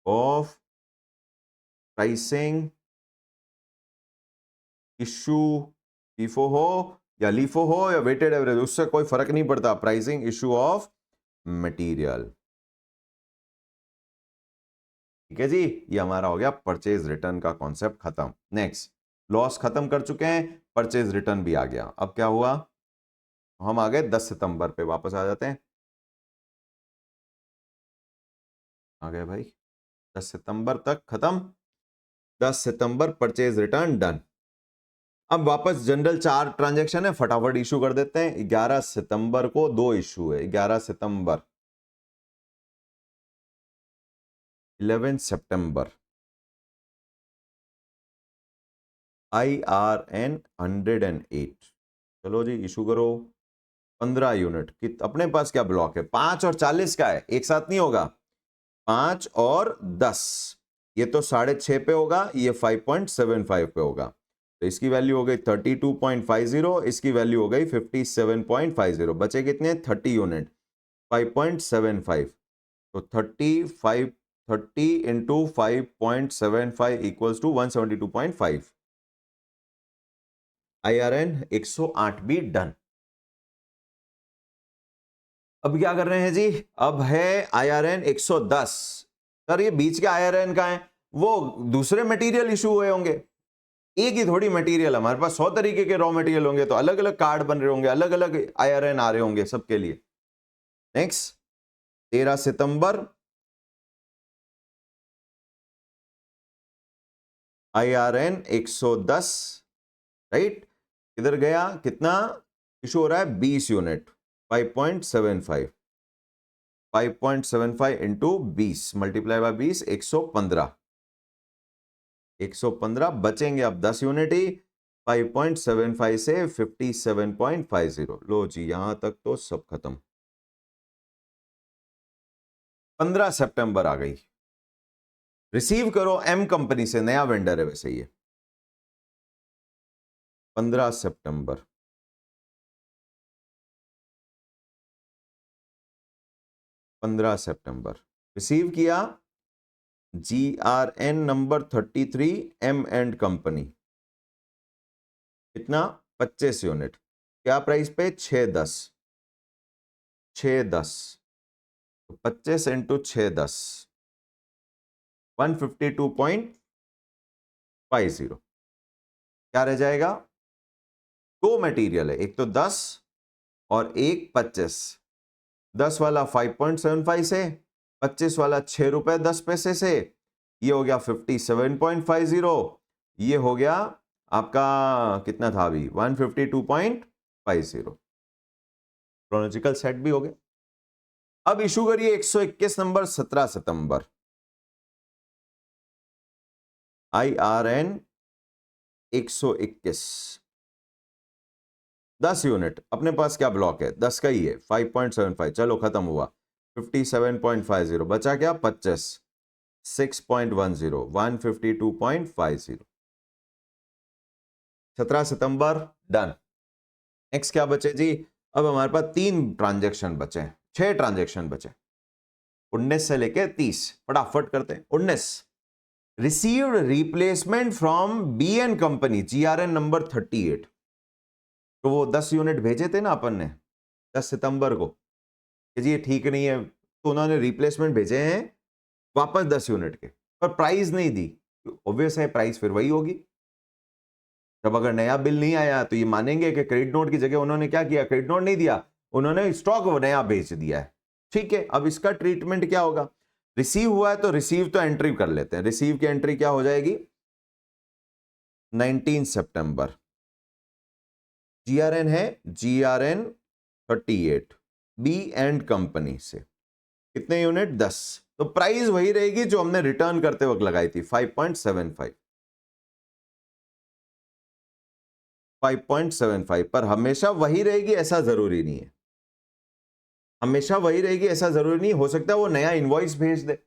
of pricing issue. FIFO हो या लीफो हो या वेटेड एवरेज, उससे कोई फर्क नहीं पड़ता, प्राइसिंग इशू ऑफ मटेरियल। ठीक है जी, ये हमारा हो गया परचेज रिटर्न का कॉन्सेप्ट खत्म। नेक्स्ट, लॉस खत्म कर चुके हैं, परचेज रिटर्न भी आ गया। अब क्या हुआ? हम आ गए 10 सितंबर पे, वापस आ जाते हैं। आ गए भाई, 10 सितंबर तक खत्म। 10 सितंबर परचेज रिटर्न डन। अब वापस जनरल 4 ट्रांजैक्शन है, फटाफट इशू कर देते हैं। 11 सितंबर को 2 इशू है, 11 सितंबर, 11 सितंबर। IRN 108, चलो जी इशू करो। 15 यूनिट की अपने पास क्या ब्लॉक है? 5 और 40 का है, एक साथ नहीं होगा। 5 और 10, ये तो 6.5 पे होगा, ये 5.75 पे होगा। तो इसकी वैल्यू हो गई 32.50, इसकी वैल्यू हो गई 57.50। बचे कितने? 30 यूनिट, 5.75। तो 30 इंटू 5.75 इक्वल्स टू 172.5। IRN 108 भी डन। अब क्या कर रहे हैं जी? अब है IRN 110। सर ये बीच के IRN का है, वो दूसरे मटेरियल इशू हुए होंगे। एक ही थोड़ी मटेरियल, हमारे पास 100 तरीके के रॉ मटेरियल होंगे, तो अलग अलग कार्ड बन रहे होंगे, अलग अलग IRN आ रहे होंगे सबके लिए। नेक्स्ट, 13 सितंबर, IRN 110, राइट। इधर गया, कितना इशू हो रहा है? 20 यूनिट, 5.75। 5.75 into 20 multiply by 20, 115। 115 बचेंगे अब 10 यूनिट ही। 5.75 से 57.50। लो जी, यहां तक तो सब खत्म। 15 सितंबर आ गई। रिसीव करो एम कंपनी से, नया वेंडर है वैसे ये। 15 सितंबर। 15 सितंबर रिसीव किया। GRN number 33 M and company. कितना? 25 यूनिट। क्या प्राइस पे? 610। 610 तो 25 इंटू 610, 152.50। क्या रह जाएगा? दो मटेरियल है, एक तो 10 और एक 25। 10 वाला 5.75 से, 25 वाला 6 रुपए 10 पैसे से। ये हो गया 57.50। ये हो गया आपका कितना था अभी? 152.50। क्रोनोलॉजिकल सेट भी हो गया। अब इशू करिए 121 नंबर 17 सितंबर। IRN 121, 10 unit. अपने पास क्या ब्लॉक है? 10 का ही है, 5.75। चलो खत्म हुआ। 57.50 बचा क्या? 25, 6.10, 152.50। 17 सितंबर डन। नेक्स्ट क्या बचे जी? अब हमारे पास 3 ट्रांजेक्शन बचे हैं, 6 ट्रांजेक्शन बचे। 19 से लेके 30 फटाफट करते हैं। 19, received replacement from BN company, GRN number 38। तो वो 10 यूनिट भेजे थे ना अपन ने 10 सितंबर को कि जी ये ठीक नहीं है, तो उन्होंने रिप्लेसमेंट भेजे हैं वापस 10 यूनिट के, पर प्राइस नहीं दी। ऑब्वियस है प्राइस फिर वही होगी। जब अगर नया बिल नहीं आया तो ये मानेंगे कि क्रेडिट नोट की जगह उन्होंने क्या किया? क्रेडिट नोट नहीं दिया, उन्होंने स्टॉक नया बेच दिया है। ठीक है, अब इसका ट्रीटमेंट क्या होगा? रिसीव हुआ है तो रिसीव तो एंट्री कर लेते हैं। रिसीव की एंट्री क्या हो जाएगी? 19 सितंबर। GRN है GRN 38 बी एंड कंपनी से। कितने यूनिट? 10। तो प्राइस वही रहेगी जो हमने रिटर्न करते वक्त लगाई थी, 5.75। 5.75 पर हमेशा वही रहेगी ऐसा जरूरी नहीं है। हमेशा वही रहेगी ऐसा जरूरी नहीं, हो सकता है वो नया इनवॉइस भेज दे,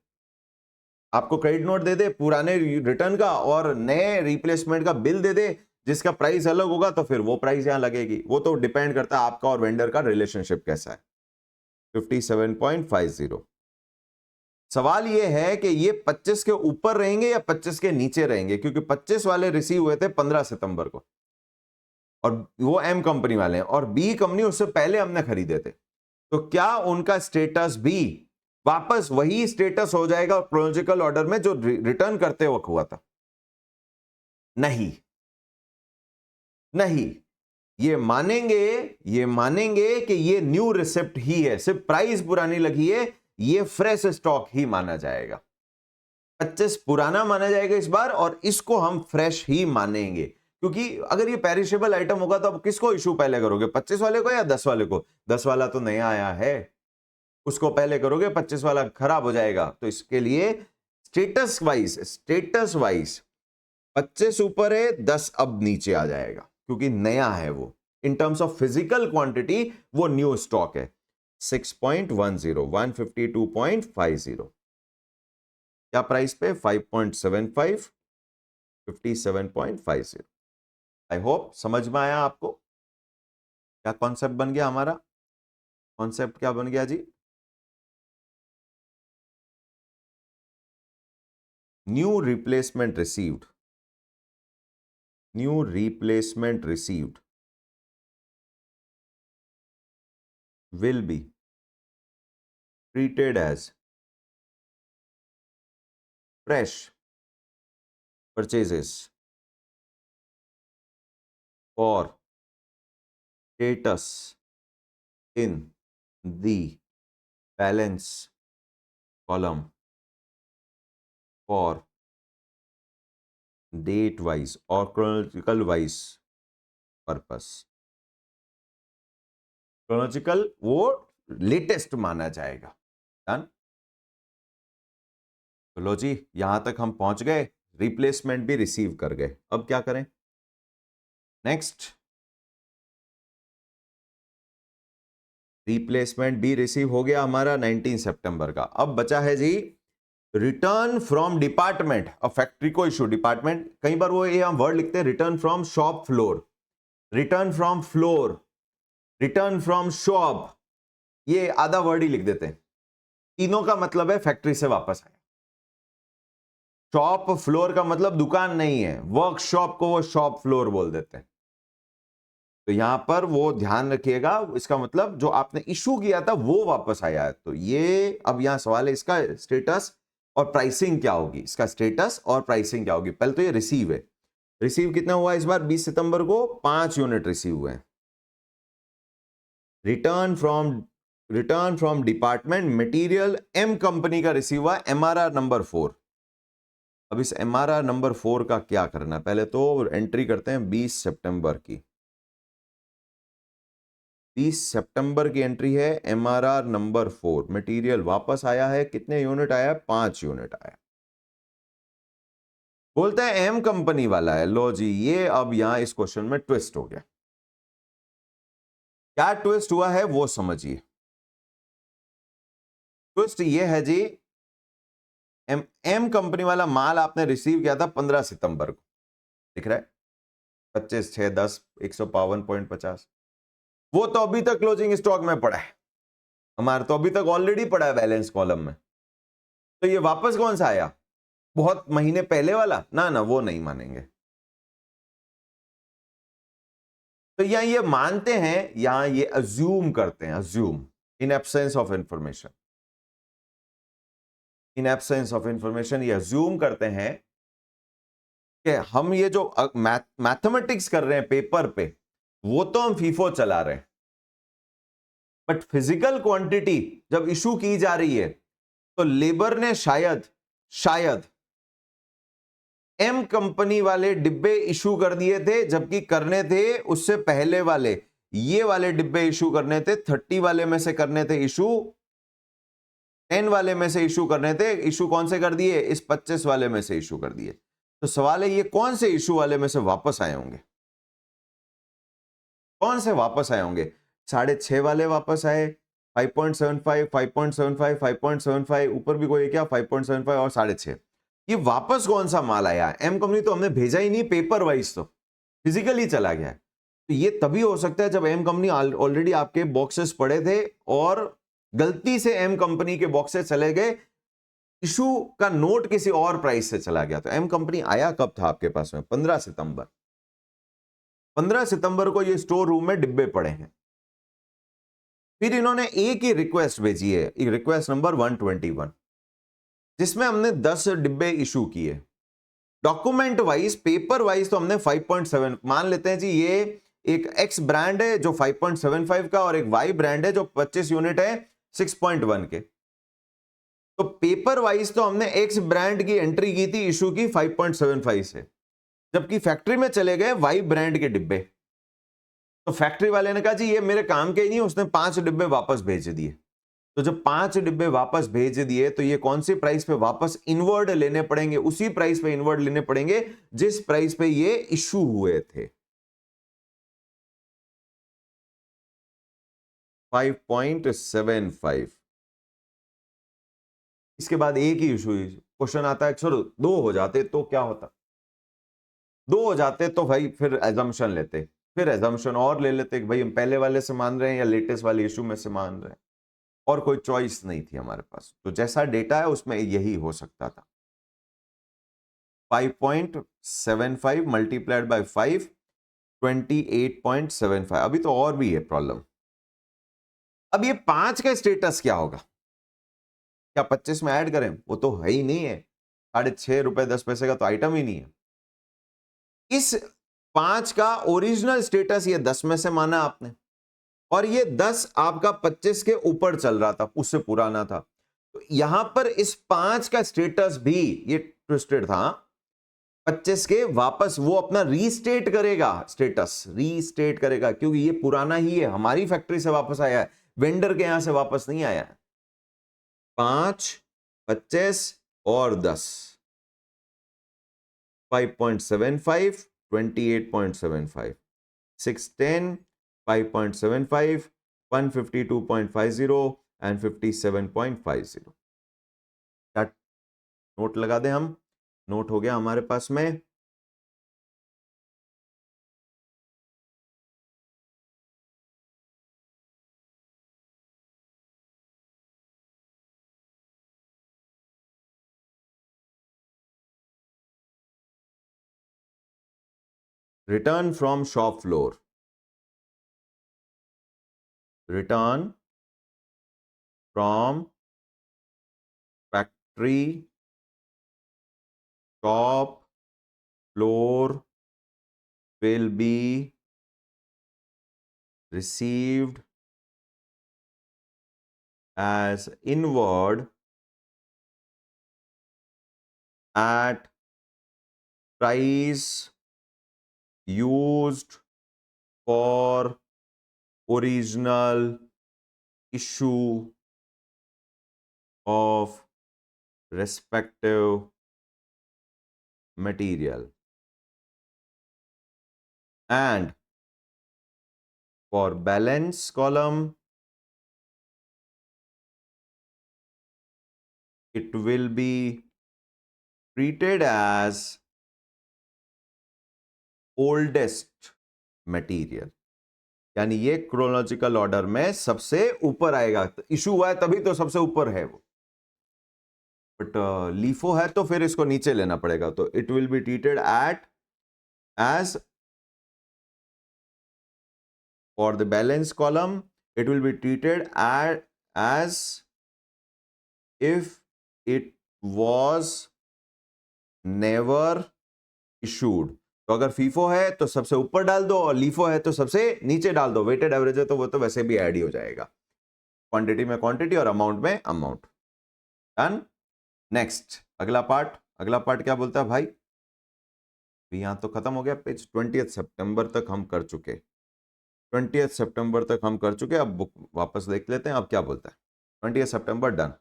आपको क्रेडिट नोट दे दे पुराने रिटर्न का और नए रिप्लेसमेंट का बिल दे दे जिसका प्राइस अलग होगा, तो फिर वो प्राइस यहां लगेगी। वो तो डिपेंड करता है आपका और वेंडर का रिलेशनशिप कैसा है। 57.50। सवाल ये है कि ये 25 के ऊपर रहेंगे या 25 के नीचे रहेंगे, क्योंकि 25 वाले रिसीव हुए थे 15 सितंबर को और वो एम कंपनी वाले हैं, और बी कंपनी उससे पहले हमने खरीदे थे। तो क्या उनका स्टेटस भी वापस वही स्टेटस हो जाएगा क्रोनोलॉजिकल ऑर्डर में जो रिटर्न करते वक्त हुआ था? नहीं, नहीं। ये मानेंगे कि ये न्यू रिसिप्ट ही है, सिर्फ प्राइस पुरानी लगी है, ये फ्रेश स्टॉक ही माना जाएगा। 25 पुराना माना जाएगा इस बार, और इसको हम फ्रेश ही मानेंगे, क्योंकि अगर ये पेरिशेबल आइटम होगा तो अब किसको इशू पहले करोगे? 25 वाले को या 10 वाले को? 10 वाला तो नया आया है, उसको पहले करोगे, 25 वाला खराब हो जाएगा। तो इसके लिए स्टेटस वाइज 25 ऊपर है, 10 अब नीचे आ जाएगा, क्योंकि नया है वो। In terms of physical quantity वो न्यू स्टॉक है। 6.10, 152.50। क्या प्राइस पे? 5.75, 57.50। आई होप समझ में आया आपको। क्या कॉन्सेप्ट बन गया हमारा? कॉन्सेप्ट क्या बन गया जी? New replacement received, new replacement received will be treated as fresh purchases for status in the balance column for date wise or chronological wise purpose। chronological वो लेटेस्ट माना जाएगा, डन। तो लो जी, यहां तक हम पहुंच गए, रिप्लेसमेंट भी रिसीव कर गए। अब क्या करें? नेक्स्ट, रिप्लेसमेंट भी रिसीव हो गया हमारा 19 सितंबर का। अब बचा है जी रिटर्न फ्रॉम डिपार्टमेंट, फैक्ट्री को इशू डिपार्टमेंट, कई बार वो ये हम वर्ड लिखते हैं return from shop floor, return from floor, return from shop, ये आधा वर्ड ही लिख देते हैं। तीनों का मतलब है फैक्ट्री से वापस आया। शॉप फ्लोर का मतलब दुकान नहीं है, वर्कशॉप को वो शॉप फ्लोर बोल देते हैं। तो यहां पर वो ध्यान रखिएगा, इसका मतलब जो आपने इशू किया था वो वापस आया है। तो ये अब यहां सवाल है इसका स्टेटस और प्राइसिंग क्या होगी, इसका स्टेटस और प्राइसिंग क्या होगी। पहले तो ये रिसीव है, रिसीव कितना हुआ इस बार 20 सितंबर को? 5 यूनिट रिसीव हुए हैं। Return from department material, M company का रिसीव हुआ MRR नंबर 4। अब इस MRR नंबर 4 का क्या करना है? पहले तो एंट्री करते हैं 20 सितंबर की। 30 सितंबर की एंट्री है, MRR नंबर 4, मटेरियल वापस आया है। कितने यूनिट आया? 5 यूनिट आया। बोलते हैं एम कंपनी वाला है। लो जी, ये अब यहां इस क्वेश्चन में ट्विस्ट हो गया। क्या ट्विस्ट हुआ है वो समझिए। ट्विस्ट ये है जी, एम कंपनी वाला माल आपने रिसीव किया था 15 सितंबर को, दिख रहा है 25, 6, 10, 152.50। वो तो अभी तक क्लोजिंग स्टॉक में पड़ा है, हमारा तो अभी तक ऑलरेडी पड़ा है बैलेंस कॉलम में। तो ये वापस कौन सा आया? बहुत महीने पहले वाला? ना ना, वो नहीं मानेंगे। तो यहां ये मानते हैं, यहां ये अज्यूम करते हैं, assume in absence of information, in absence of information ये अज्यूम करते हैं कि हम ये जो मैथमेटिक्स कर रहे हैं पेपर पे, वो तो हम फीफो चला रहे हैं, बट फिजिकल क्वांटिटी जब इशू की जा रही है तो लेबर ने शायद एम कंपनी वाले डिब्बे इशू कर दिए थे, जबकि करने थे उससे पहले वाले, ये वाले डिब्बे इशू करने थे, 30 वाले में से करने थे इशू, 10 वाले में से इशू करने थे। इशू कौन से कर दिए? इस 25 वाले में से इशू कर दिए। तो सवाल है ये कौन से इशू वाले में से वापस आए होंगे? कौन से वापस आए होंगे? 6.5 वाले वापस आए, 5.75, 5.75, 5.75, ऊपर भी कोई क्या 5.75 और 6.5। ये वापस कौन सा माल आया? एम कंपनी तो हमने भेजा ही नहीं पेपर वाइज, तो फिजिकली चला गया है। तो ये तभी हो सकता है जब एम कंपनी ऑलरेडी आपके बॉक्सेस पड़े थे और गलती से एम कंपनी के बॉक्सेस चले गए, इशू का नोट किसी और प्राइस से चला गया। तो एम कंपनी आया कब था आपके पास में? 15 सितंबर। 15 सितंबर को ये स्टोर रूम में डिब्बे पड़े हैं। फिर इन्होंने एक ही रिक्वेस्ट भेजी है, रिक्वेस्ट नंबर 121, जिसमें हमने 10 डिब्बे इशू किए। डॉक्यूमेंट वाइज, पेपर वाइज तो हमने 5.7 मान लेते हैं जी। ये एक एक्स ब्रांड है जो 5.75 का, और एक वाई ब्रांड है जो 25 यूनिट है 6.1 के। तो पेपर वाइज तो हमने एक्स ब्रांड की एंट्री की थी, इशू की 5.75 से, जबकि फैक्ट्री में चले गए वाई ब्रांड के डिब्बे। तो फैक्ट्री वाले ने कहा जी ये मेरे काम के ही नहीं, उसने 5 डिब्बे वापस भेज दिए। तो जब 5 डिब्बे वापस भेज दिए तो ये कौन सी प्राइस पे वापस इनवर्ड लेने पड़ेंगे? उसी प्राइस पे इनवर्ड लेने पड़ेंगे जिस प्राइस पे ये इशू हुए थे, 5.75। इसके बाद एक ही इशू, क्वेश्चन आता है चलो 2 हो जाते तो क्या होता? 2 हो जाते तो भाई फिर एजम्पशन लेते, फिर एजम्पशन और ले लेते कि भाई हम पहले वाले से मान रहे हैं या लेटेस्ट वाले इशू में से मान रहे हैं, और कोई चॉइस नहीं थी हमारे पास। तो जैसा डेटा है उसमें यही हो सकता था। 5.75 मल्टीप्लाइड बाय 5, 28.75। अभी तो और भी है प्रॉब्लम। अब ये 5 का स्टेटस क्या होगा? क्या 25 में ऐड करें? वो तो है ही नहीं है, 6.5 रुपए 10 पैसे का तो आइटम ही नहीं है। इस 5 का ओरिजिनल स्टेटस ये 10 में से माना आपने, और ये 10 आपका 25 के ऊपर चल रहा था, उससे पुराना था। तो यहां पर इस 5 का स्टेटस भी ये ट्विस्टेड था। 25 के वापस वो अपना रीस्टेट करेगा, स्टेटस रीस्टेट करेगा, क्योंकि ये पुराना ही है, हमारी फैक्ट्री से वापस आया है, वेंडर के यहां से वापस नहीं आया है। 5, 25 और 10, 5.75, 28.75, 610, 5.75, 152.50 एंड 57.50। क्या नोट लगा दें हम? नोट हो गया हमारे पास में। Return from shop floor, return from factory shop floor will be received as inward at price used for original issue of respective material, and for balance column it will be treated as oldest material। यानी ये chronological order में सबसे ऊपर आएगा। Issue हुआ है तभी तो सबसे ऊपर है वो, बट लीफो है तो फिर इसको नीचे लेना पड़ेगा। तो it will be treated at as, for the balance column it will be treated as if it was never issued. तो अगर फीफो है तो सबसे ऊपर डाल दो और लीफो है तो सबसे नीचे डाल दो। वेटेड एवरेज है तो वो तो वैसे भी ऐड ही हो जाएगा, क्वांटिटी में क्वांटिटी और अमाउंट में अमाउंट। डन। नेक्स्ट अगला पार्ट क्या बोलता है भाई? यहां तो खत्म हो गया पेज। 20 सितंबर तक हम कर चुके, 20 सितंबर तक हम कर चुके। अब बुक वापस देख लेते हैं अब क्या बोलता है। 20 सितंबर done.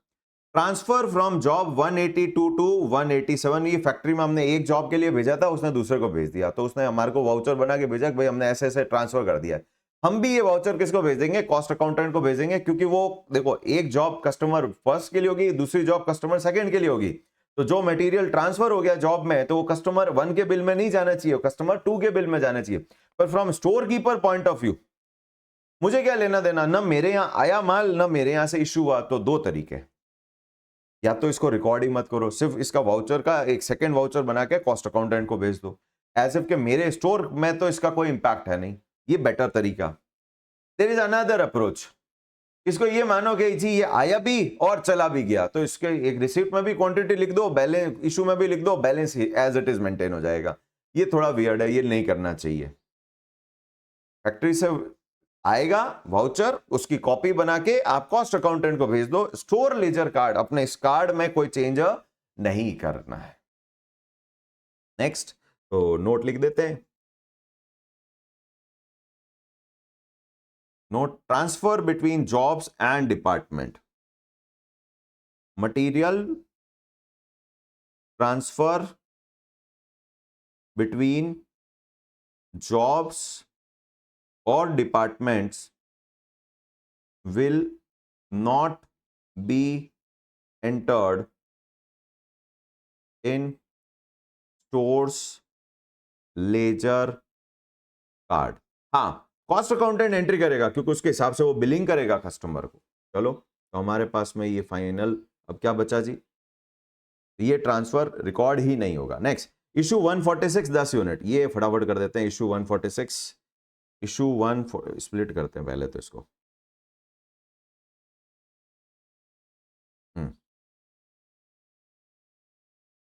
Transfer from job 182 to 187। ये फैक्ट्री में हमने एक जॉब के लिए भेजा था, उसने दूसरे को भेज दिया, तो उसने हमारे को वाउचर बना के भेजा कि भाई हमने ऐसे ऐसे ट्रांसफर कर दिया है। हम भी ये वाउचर किसको भेज देंगे? कॉस्ट अकाउंटेंट को भेजेंगे, क्योंकि वो देखो एक जॉब कस्टमर फर्स्ट के लिए होगी, दूसरी जॉब कस्टमर सेकंड के लिए होगी। तो जो मटेरियल ट्रांसफर हो गया जॉब में तो वो कस्टमर 1 के बिल में नहीं जाना चाहिए, कस्टमर 2 के बिल में जाना चाहिए। पर from store keeper point of view मुझे क्या लेना देना? ना मेरे यहां आया माल ना मेरे यहां से इश्यू हुआ। तो दो तरीके, या तो इसको रिकॉर्ड ही मत करो, सिर्फ इसका वाउचर का एक सेकंड वाउचर बना के कॉस्ट अकाउंटेंट को भेज दो, एज इफ के मेरे स्टोर में तो इसका कोई इंपैक्ट है नहीं। ये बेटर तरीका। There is another approach. इसको ये मानो कि जी ये आया भी और चला भी गया, तो इसके एक रिसिप्ट में भी क्वांटिटी लिख दो, बैलेंस इशू में भी लिख दो, balance as it is maintain हो जाएगा। ये थोड़ा वियर्ड है, ये नहीं करना चाहिए। फैक्ट्री से आएगा वाउचर, उसकी कॉपी बना के आप कॉस्ट अकाउंटेंट को भेज दो। स्टोर लेजर कार्ड, अपने इस कार्ड में कोई चेंज नहीं करना है। नेक्स्ट, तो नोट लिख देते हैं। Note, transfer between jobs and department, material transfer between jobs or departments will not be entered in stores ledger card। हाँ, कॉस्ट अकाउंटेंट एंट्री करेगा क्योंकि उसके हिसाब से वो बिलिंग करेगा कस्टमर को। चलो, तो हमारे पास में ये फाइनल अब क्या बचा जी? ये ट्रांसफर रिकॉर्ड ही नहीं होगा। नेक्स्ट, इशू 146 10 यूनिट, ये फटाफट कर देते हैं। इशू 146, इशू 1 स्प्लिट करते हैं पहले तो इसको।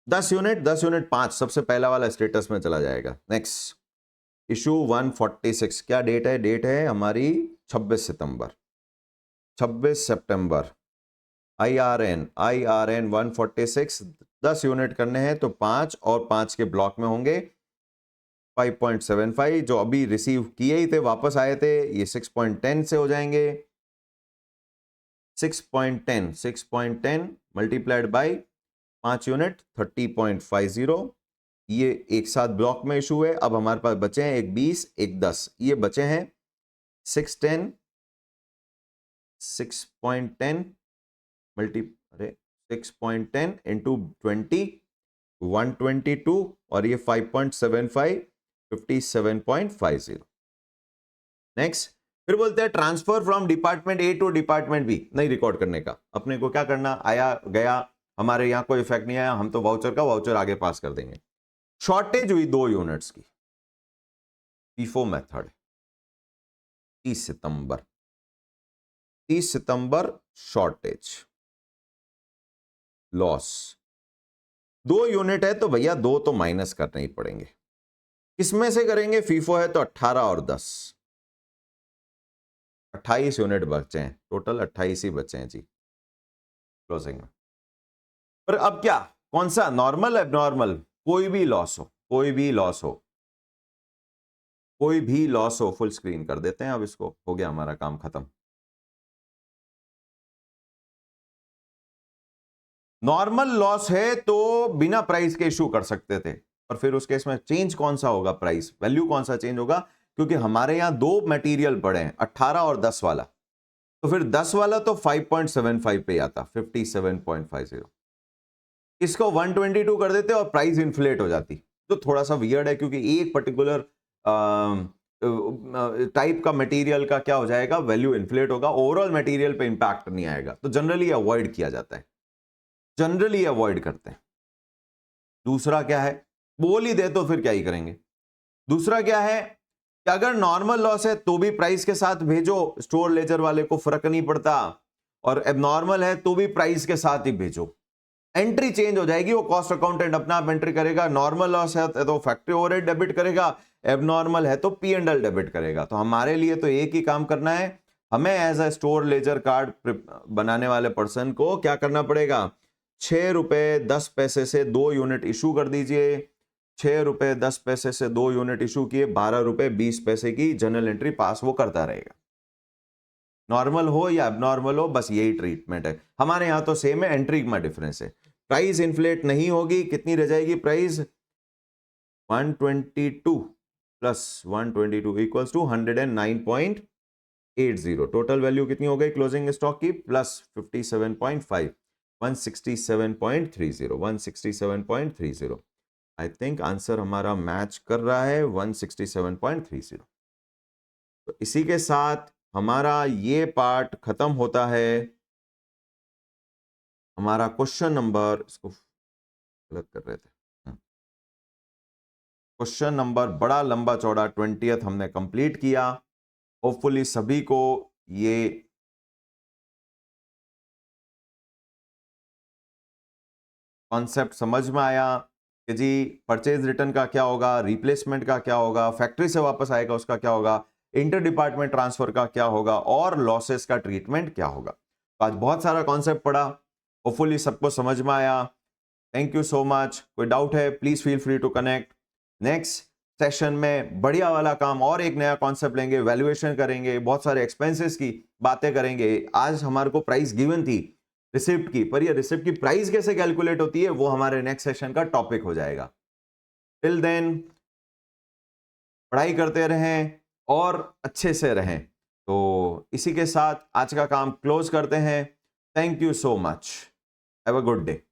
10 यूनिट 10 यूनिट 5 सबसे पहला वाला स्टेटस में चला जाएगा। नेक्स्ट, इशू 146, क्या डेट है? डेट है हमारी 26 सितंबर, 26 सितंबर। IRN 146 10 यूनिट करने हैं तो 5 और 5 के ब्लॉक में होंगे। 5.75 जो अभी रिसीव किए ही थे, वापस आए थे, ये 6.10 से हो जाएंगे। 6.10 मल्टीप्लाइड बाय 5 यूनिट 30.50। ये एक साथ ब्लॉक में इशू है। अब हमारे पास बचे हैं एक 20 एक 10, ये बचे हैं 6.10 इंटू 20 122 और ये 5.75 57.50। नेक्स्ट फिर बोलते हैं transfer from department A to department B. नहीं रिकॉर्ड करने का, अपने को क्या करना, आया गया, हमारे यहां कोई इफेक्ट नहीं आया, हम तो वाउचर आगे पास कर देंगे। शॉर्टेज हुई 2 यूनिट्स की, फीफो मेथड 30 सितंबर शॉर्टेज लॉस 2 यूनिट है तो भैया 2 तो माइनस करने ही पड़ेंगे। किसमें से करेंगे, फीफो है तो 18 और 10 28 यूनिट बचे हैं, टोटल 28 ही बचे हैं जी क्लोजिंग में। पर अब क्या, कौन सा, नॉर्मल एबनॉर्मल, कोई भी लॉस हो, फुल स्क्रीन कर देते हैं। अब इसको हो गया हमारा काम खत्म। नॉर्मल लॉस है तो बिना प्राइस के इशू कर सकते थे, और फिर उस केस में चेंज कौन सा होगा, प्राइस वैल्यू कौन सा चेंज होगा, क्योंकि हमारे यहां 2 मटेरियल पड़े हैं 18 और 10 वाला, तो फिर 10 वाला तो 5.75 पे आता 57.50। इसको 122 कर देते और प्राइस इन्फ्लेट हो जाती, तो थोड़ा सा वियर्ड है, क्योंकि एक पर्टिकुलर टाइप का मटेरियल का क्या हो जाएगा, वैल्यू इन्फ्लेट होगा, ओवरऑल मटेरियल पे इंपैक्ट नहीं आएगा, तो जनरली अवॉइड किया जाता है, जनरली अवॉइड करते हैं। दूसरा क्या है, बोल ही दे तो फिर क्या ही करेंगे। दूसरा क्या है कि अगर नॉर्मल लॉस है तो भी प्राइस के साथ भेजो, स्टोर लेजर वाले को फर्क नहीं पड़ता, और एबनॉर्मल है तो भी प्राइस के साथ ही भेजो, एंट्री चेंज हो जाएगी, वो कॉस्ट अकाउंटेंट अपना आप एंट्री करेगा। नॉर्मल लॉस है तो फैक्ट्री ओवरहेड डेबिट करेगा, एबनॉर्मल है तो P&L डेबिट करेगा। तो हमारे लिए तो एक ही काम करना है, हमें as a store ledger card बनाने वाले पर्सन को क्या करना पड़ेगा, 6 रुपए 10 पैसे से 2 यूनिट इशू कर दीजिए। 6 रुपए 10 पैसे से 2 यूनिट इशू किए, 12 रुपए 20 पैसे की जनरल एंट्री पास वो करता रहेगा, नॉर्मल हो या एबनॉर्मल हो, बस यही ट्रीटमेंट है। हमारे यहां तो सेम है, एंट्री में डिफरेंस है। प्राइस इन्फ्लेट नहीं होगी, कितनी रह जाएगी price, 122 plus 122 equals to 109.80। Total value कितनी हो गई क्लोजिंग स्टॉक की, प्लस 57.5 167.30। आई थिंक आंसर हमारा मैच कर रहा है 167.30। तो इसी के साथ हमारा ये पार्ट खत्म होता है। हमारा क्वेश्चन नंबर, इसको गलत कर रहे थे, क्वेश्चन नंबर बड़ा लंबा चौड़ा 20th हमने कंप्लीट किया। होपफुली सभी को ये कॉन्सेप्ट समझ में आया कि जी परचेज रिटर्न का क्या होगा, रिप्लेसमेंट का क्या होगा, फैक्ट्री से वापस आएगा उसका क्या होगा, इंटर डिपार्टमेंट ट्रांसफर का क्या होगा, और लॉसेस का ट्रीटमेंट क्या होगा। तो आज बहुत सारा कॉन्सेप्ट पढ़ा, होपफुली सबको समझ में आया। Thank you so much. कोई डाउट है please feel free to connect. Next session में बढ़िया वाला काम और एक नया कॉन्सेप्ट लेंगे, वैल्यूएशन करेंगे, बहुत सारे एक्सपेंसेस की बातें करेंगे। आज हमारे को प्राइस गिवन थी रिसिप्ट की, पर ये रिसिप्ट की प्राइस कैसे कैलकुलेट होती है वो हमारे नेक्स्ट सेशन का टॉपिक हो जाएगा। टिल देन पढ़ाई करते रहें और अच्छे से रहें। तो इसी के साथ आज का काम क्लोज करते हैं। Thank you so much, have a good day.